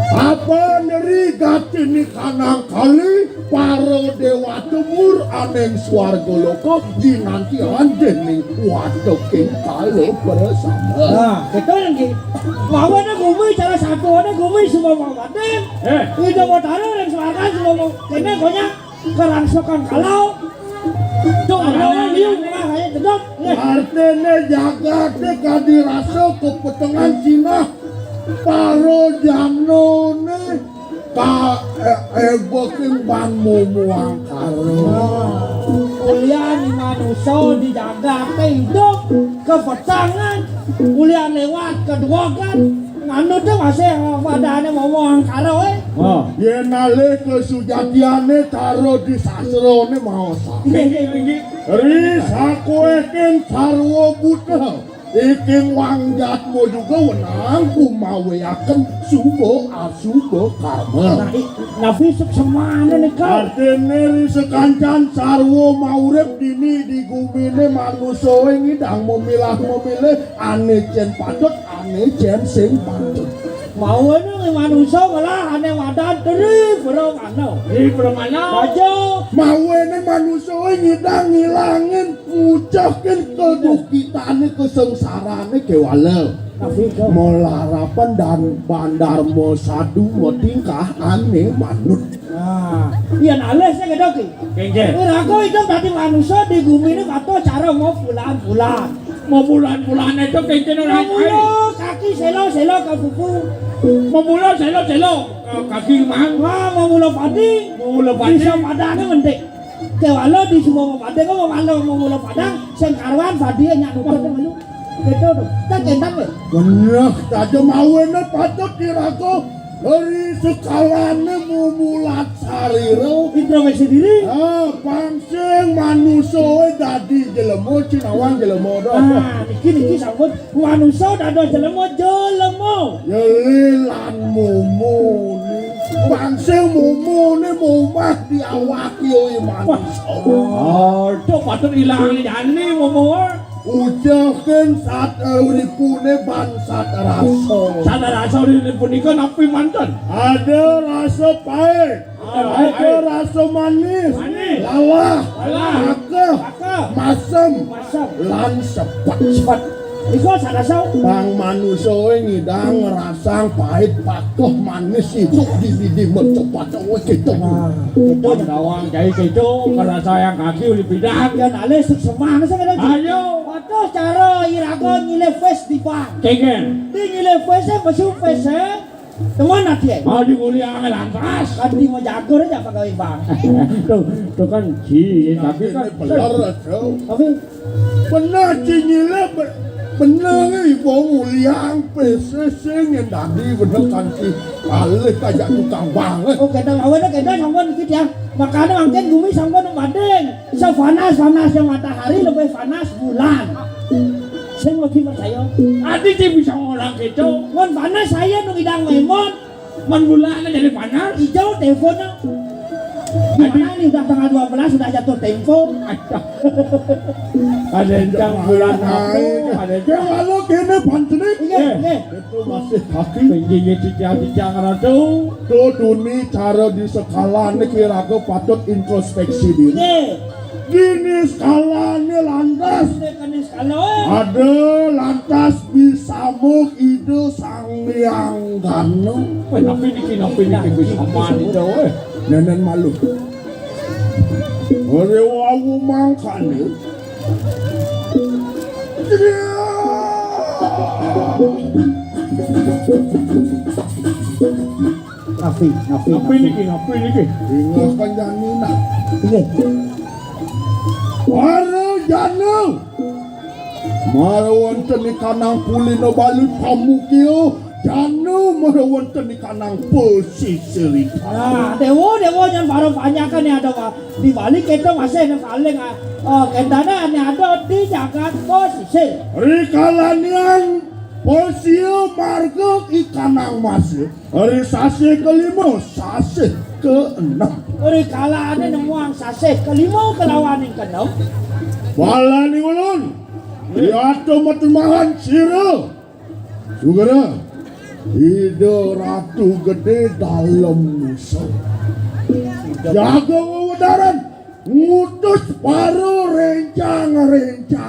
apa neri gatini kanang kali paro dewa temur aneng swarga loko dinantian dening wato king kalo bersama Nah, itu yang di Wawan na gumi cara satu ada gumi semua mau batin. Itu mau taruh dan suarakan semua mau kena konya kerangsokan kalau tuh ada liu mah kayak dedok. artene jagate kadirasa kepetengan Cina paro jamnone ka eboking ban muang karo Kuliah di manusia dijaga hidup kepetangan. Kuliah lewat kedua kan nganu tuh masih padane ngomong karo Oh. yenale kesujatiane taro di sasrone maosa ris aku eking sarwo buta iking wangjatmu juga wenang kumaweaken subo asubo karma Nah fisik semana nih kau. artine ris sekancan sarwo maurep dini di gumine manusia ngidang memilih ane cen patut ane cen sing patut Mau ini manusia malah aneh wadah terus berong ano. Di permana? Bajo. mawene manusia ngidang ngilangin ngucakin kedukitane kesengsarane kewala Tapi kau. melarapan dan bandar mo sadu mo tingkah aneh manut Nah, iya nales saya kedoki. Kengke. Aku itu tadi manusia di bumi ini kata cara mau bulan-bulan. Mau bulan-bulan itu kengke orang cai. Mau kaki selo ke fufu. Mau bulan selo kaki mang. Wah mau mula padi. Mau lepas Bisa padangnya mendik. Kewalo di semua mau padang mau mula padang. Sengkarwan padi nyak numpah itu malu. Gitu tuh. Tak kentan be. bener saja mawene patut dirako dari sekalane mumulat sariro Introspeksi diri. pangsing manusia dadi jelemo cinawan jelemo doh Ah, niki sambut manusia udah ada jelemo. Yelilan mumu ni pangsing mumu ni mumah diawaki oleh manusia Oh, itu patut hilang jani mau. ujakan saat uripune bansat rasa Sadar asal di punika napi mantan. ada rasa pahit ada rasa manis Manis. lawah Lawah. maka Maka masam masam lan sepat cepat. Iko sarasau. Bang manusia ngidang ngerasang pahit pakoh manis itu di mencepat gitu. Nah, itu Pandawang kayak gitu karena sayang kaki uli bidang. yang ale semangat saya kata. Ayo. Waduh cara irago nyile festival. Kengken. Di nyile festival masuk festival. Teman nanti ya. Mau dikuliah lantas. Kan di mau jago aja pakai bang. Tuh kan tapi kan bener Tapi bener cinyile bener ibu muliang peseseng yang tadi bener kan si alih kayak tukang banget. oh kita awalnya kita sanggup dikit ya. Makanya mungkin bumi sanggup banding. Sepanas yang matahari lebih panas bulan. Saya mau percaya. Adi sih bisa orang gitu. Mon panas saya nung idang memon. Man bulan jadi panas. Hijau teleponnya. Gimana nih udah tanggal 12 sudah jatuh tempo. Ada yang bulan apa? Ada Ya kalau kene pancene Iya, iya. itu masih kaki. tingginya cicang ratu. Tuh duni cara di skala ini kira-kira patut introspeksi diri. Iya. Gini skalanya lantas. Ini kan kalau Ada lantas bisa muk ide sang liang gano. Tapi ini bisa mandi dong. Nenen malu. Ore wawu mangkane. Nafi. Apa ini? Ingatkan janina. Iya. Para janu. Mara wonten ni kanang kulino balut pamukio. Janu mara wonten ni kanang pesisir. Nah, dewo yang baru banyakan yang ada di balik itu masih yang paling kendana yang ada di Jakarta posisi. Rikalanian posio margo ikanang masih. Hari sase kelima, sase keenam. Ori kala ane nemuang sase kelima kelawan yang keenam. Bala ni ulun. Lihat matumahan siro. Sugara. Ide ratu gede dalam nusa. Jaga wawadaran. Ngutus paru rencang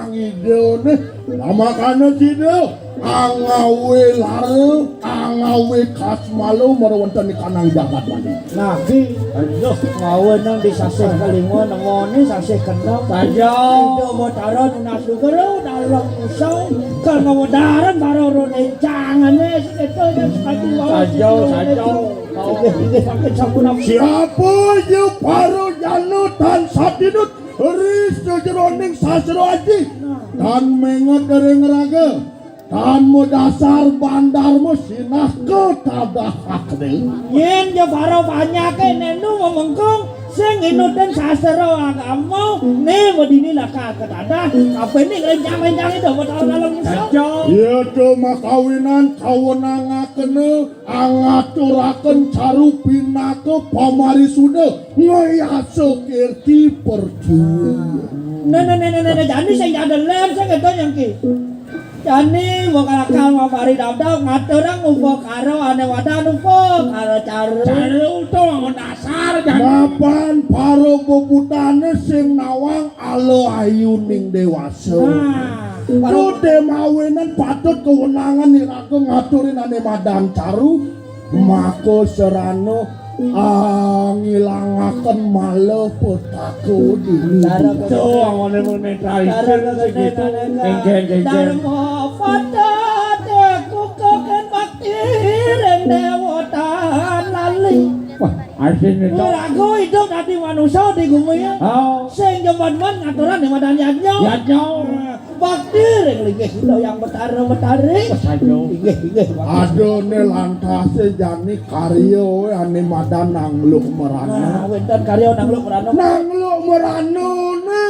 ide. Lama kana sida. Angawe lare, angawe kasmalu merawatan kanang jagat wali. Nah, di ngawin nang di sase kelima nangone sase keenam. Saja. Ide motaran unas sugara dalam nusa. Kalau ngawadaran baru rencangannya itu yang sepatu Saja. Ini pakai sabun Siapa je paru janutan satinut Riz sejeroning sasro aji dan mengot dari ngeraga dan mo dasar bandarmu sinah ke tadah hakde. Yen yo baro banyake nenu memengkong sing inutin sasero agama ne modini laka ketada apa ini rencang-rencang itu buat dalam Saja. Itu makawinan kawenangaken angaturaken carupinake pamari suda ngayasa kirti perjuangan. Nah, jadi saya ada lem saya kata yang ki. Jadi mau kalakal mau pari dabdak ngaturang upo karo ane wadah upo karo caru. Caru itu mau dasar jangan. Mapan paro bebutane sing nawang alo ayuning dewasa. Kude mawenan patut kewenangan nirake ngaturin ane madan caru mako serano ngilangaken malah petako dini. Itu awalnya menetralisir segitu. Kengken. Dharma pada deku koken bakti rendewotan lali. Wah, asin itu. Lagu hidup nanti manusia di bumi ya. Oh, Sing jaman-jaman ngaturan di madan yadnya. yadnya. Bakti ringlingih itu yang betari. Saja. Inggih. Adone lantase jani karyo ane madan nangluk merano. Nah, wenten karya nang lu merano. Nangluk merano ne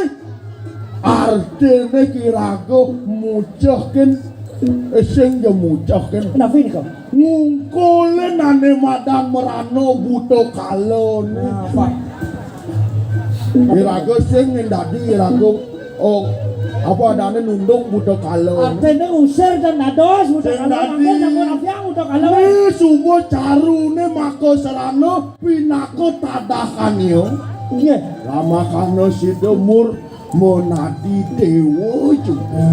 artine kirago mucahken sing yo mucahken Kenapa ini kau? ngungkulen ane madan merano buto kalone. Nah, Pak. Kirago sing ndadi kirago apa adane nundung buto kalone. Artinya usir dan nados udah kalau makan sama nafiang udah kalau. Sumo carune mako serano pinako tadakan yo. Iya. Lama kano si demur monadi dewo juga.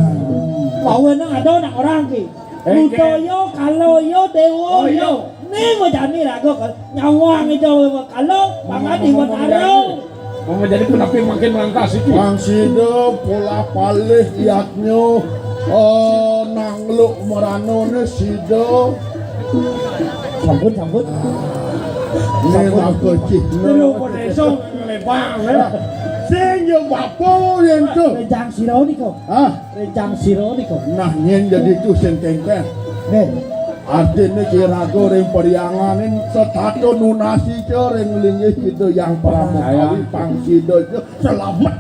Bawa nang ada nak orang ki. Utoyo, kaloyo, dewoyo. Nih mau jadi ragu nyawang itu kalau pangadi wataro. Mau menjadi penapi makin melangkah sih. Bang Sido pola palih iaknyo nangluk merano ne Sido. Sambut. Ini aku cik. Dulu penesong ngelebang ya. Sing yo bapo yen tu. Rencang siro ni kau. Rencang siro ni kau. Nah nyen jadi tu sing kengken. Nih. Artinya kira-kira ring perianganin setato nunasi ring linggih itu yang pramukawi Pang Sido itu selamat.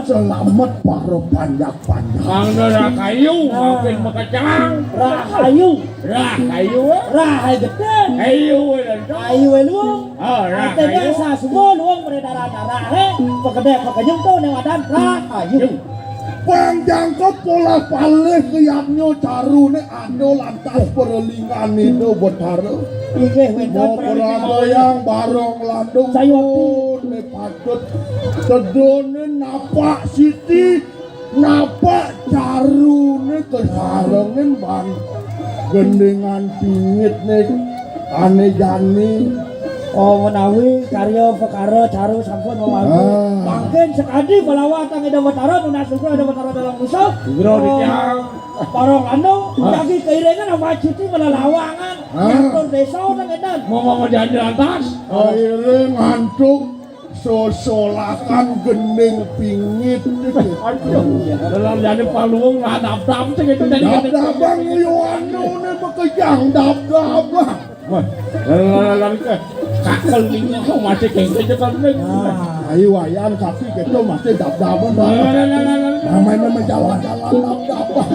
Selamat paro panjang-panjang. Ang nara kayu makin makacang. Rahayu. Kayu Rahai gede. kayu Kayu luang. Artinya sa semua luang berdarah-darah. Pekedek pekejung tu newadan rahayu. Panjang ke pola palih keyaknya carune ando lantas perlingan itu betara. Inggih wedon Mau yang barong landung ne patut sedone napak siti napak carune kesarengen bang gendengan pingit nih ane jani. Oh menawi karya perkara caru sampun memandu. Mungkin sekali pelawatan ada batara nunasukro ada batara dalam musuh. Bro dicang. Parong anu lagi keiringan apa citi melalawangan. Ngatur desa nang edan. Mau jadi lantas. Akhirnya ngantuk sosolakan gending pingit. Dalam jadi paluang lah dap-dap gitu jadi Dap-dabang yo anu ne bekejang dap-dabang. Lalu ke kakel ini kok masih kengke juga kan. Ayo wayan sapi gitu masih dap-dabang. Namanya jalan-jalan dap-dabang.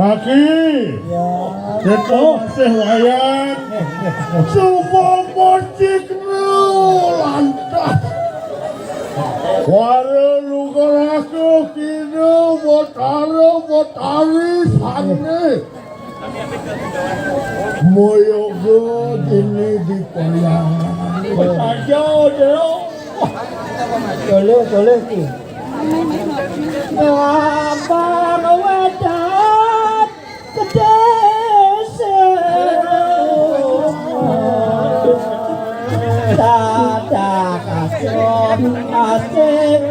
Kaki, kita masih wayan, semua musik lantas. Wara lugar aku kini botari sana. Moyogo ini di Payang. Aja dong. Boleh ki. Abang wadah kedesa tata kasom asik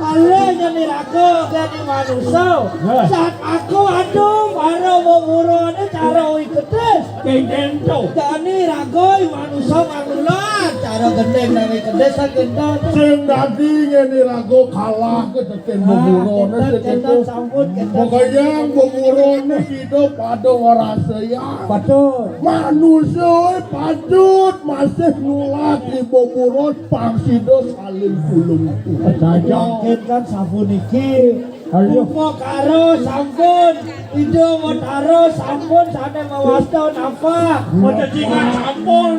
Alanya niraku jadi manusia. Saat aku aduh baru beburuan cara ikedes. Kengkento. Jadi ragoi manusia mangulan cara gendeng dari kedes gendeng. Sing daging ini rago kalah keteken beburon Gendeng sambut gendeng. Pokoknya beburon hidup pada warasaya. Betul. Manusia patut masih nulak di beburon pangsido saling kulung. Mungkin kan sabun iki. Ayo karo sampun, ido mau taruh sampun sana mawasta apa? Mau cacingan sampun.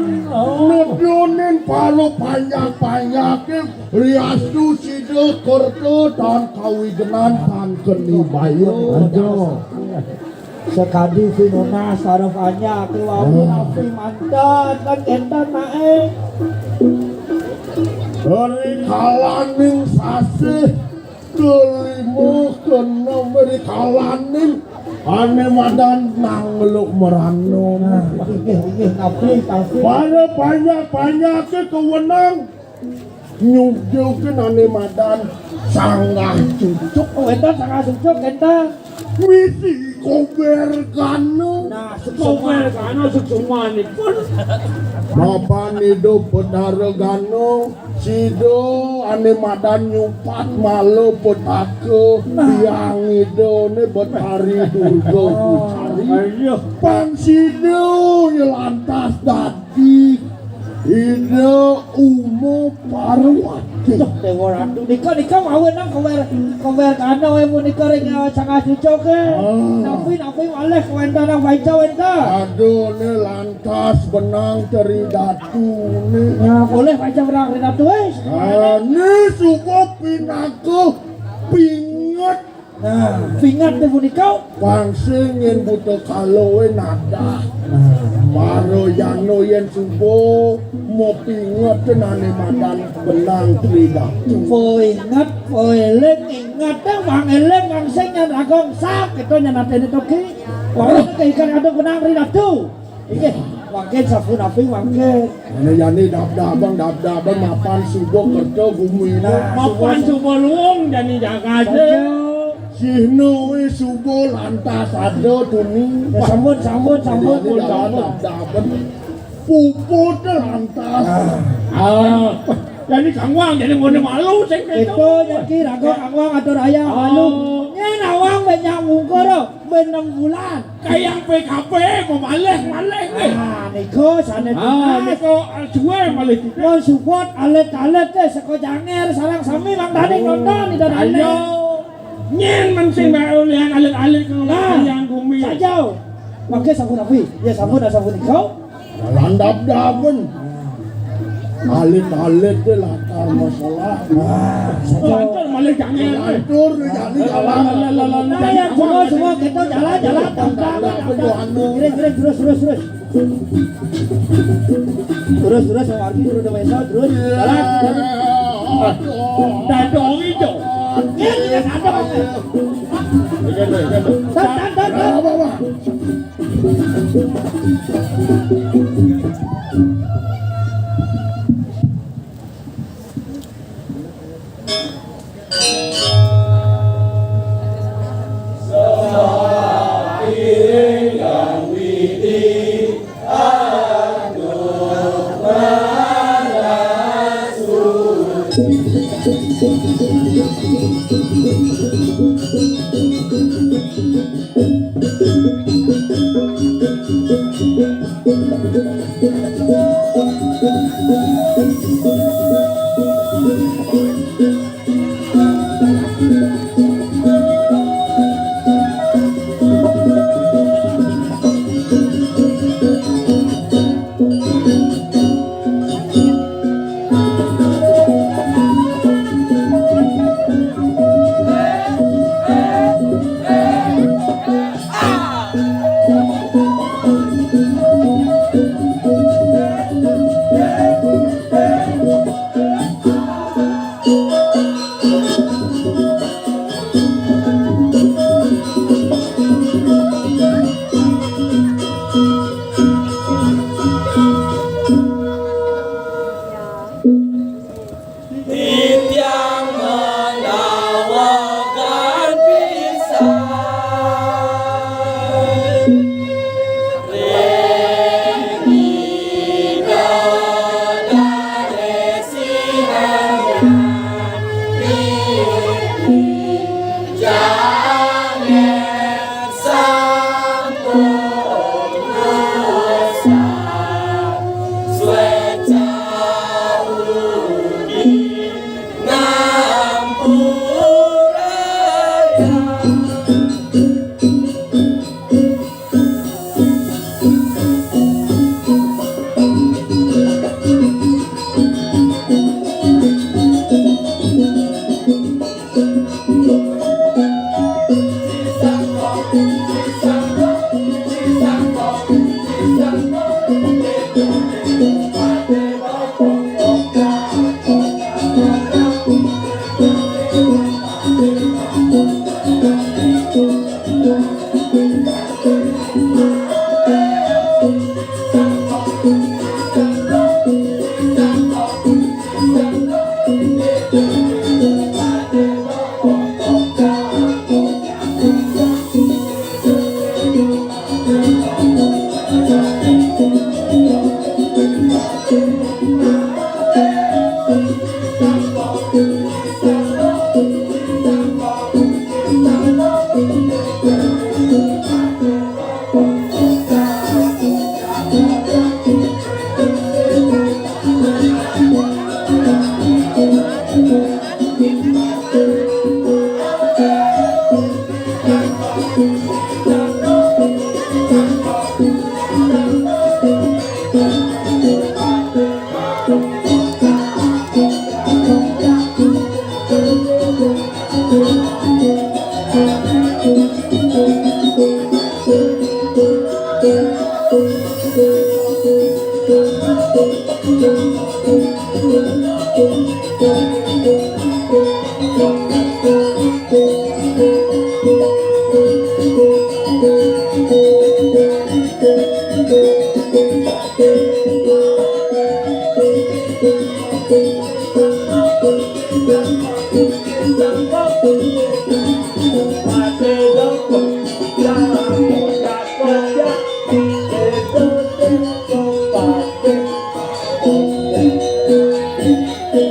Nudunin palu banyak-banyakin riasu sido korto dan kawigenan tan keni bayo. Aduh. Sekadi finona sarafanya kewamu api mantan kan entan naik. Dari kalaning sasih kelima keenam dari kalaning ane madan nangluk merano. Ini nabi tapi. Pada banyak-banyaknya kewenang nyujukin ane madan sangat cucuk. Oh entan sangat sucuk entan. Misi kobergano. Nah Komer kano suksuman pun. Bapak nido pedaregano sido ane madan nyupat malu petake biang ido ne betari durgo bucari Ayo. pang sido lantas dadi ido umo parwati Dewa ratu nika mau nang kower kano emu nika ring sangat sucuk ke. Nabi malih kowentan nang baca wenta. aduh ne lantas benang ceri datu ne Nah boleh baca berang ratu wis. ne suko pinaku pinget Nah, pingat deh bunikau. pangsingin butuh kalowe nada Maro yano yen subo mau pinget tenane madan benang tridak Ingat, lek ingat dah bang eleng bang sengnya ragong sak itu nyana tene toki. Wah ke ikan ada benang ratu. Iki wangken sapu napi wangken. ane yani dab-dabang mapan subo kerja gumina Mapan coba luang jadi jaga aja. Sino subuh lantas ada tuni. Sambut. Dapat puput lantas. Jadi Kang Wang jadi mau malu sing Itu jadi rago Kang Wang atur ayah malu. Nya nawang banyak mungkoro ben 6 bulan. kayak PKP mau malih. Niko sana Niko suwe malih kita. mau support alet-alet teh seko janger sarang sami Mang Dani nonton di dalam. Ayo. Nyen men sing lihat alit-alit kang yang bumi. Saja. Pakai sabun api. Ya sabun Niko. Landap-dapen. Alit-alit itu latar masalah. Lancar malih jangan. Lantur jadi jalan. Ayo semua kita jalan tangkap. Terus. Terus sama Arki terus sama Esa terus jalan. Dadong itu. Ya ada. Apa?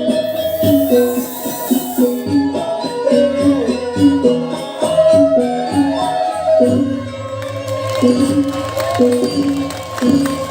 Thank you.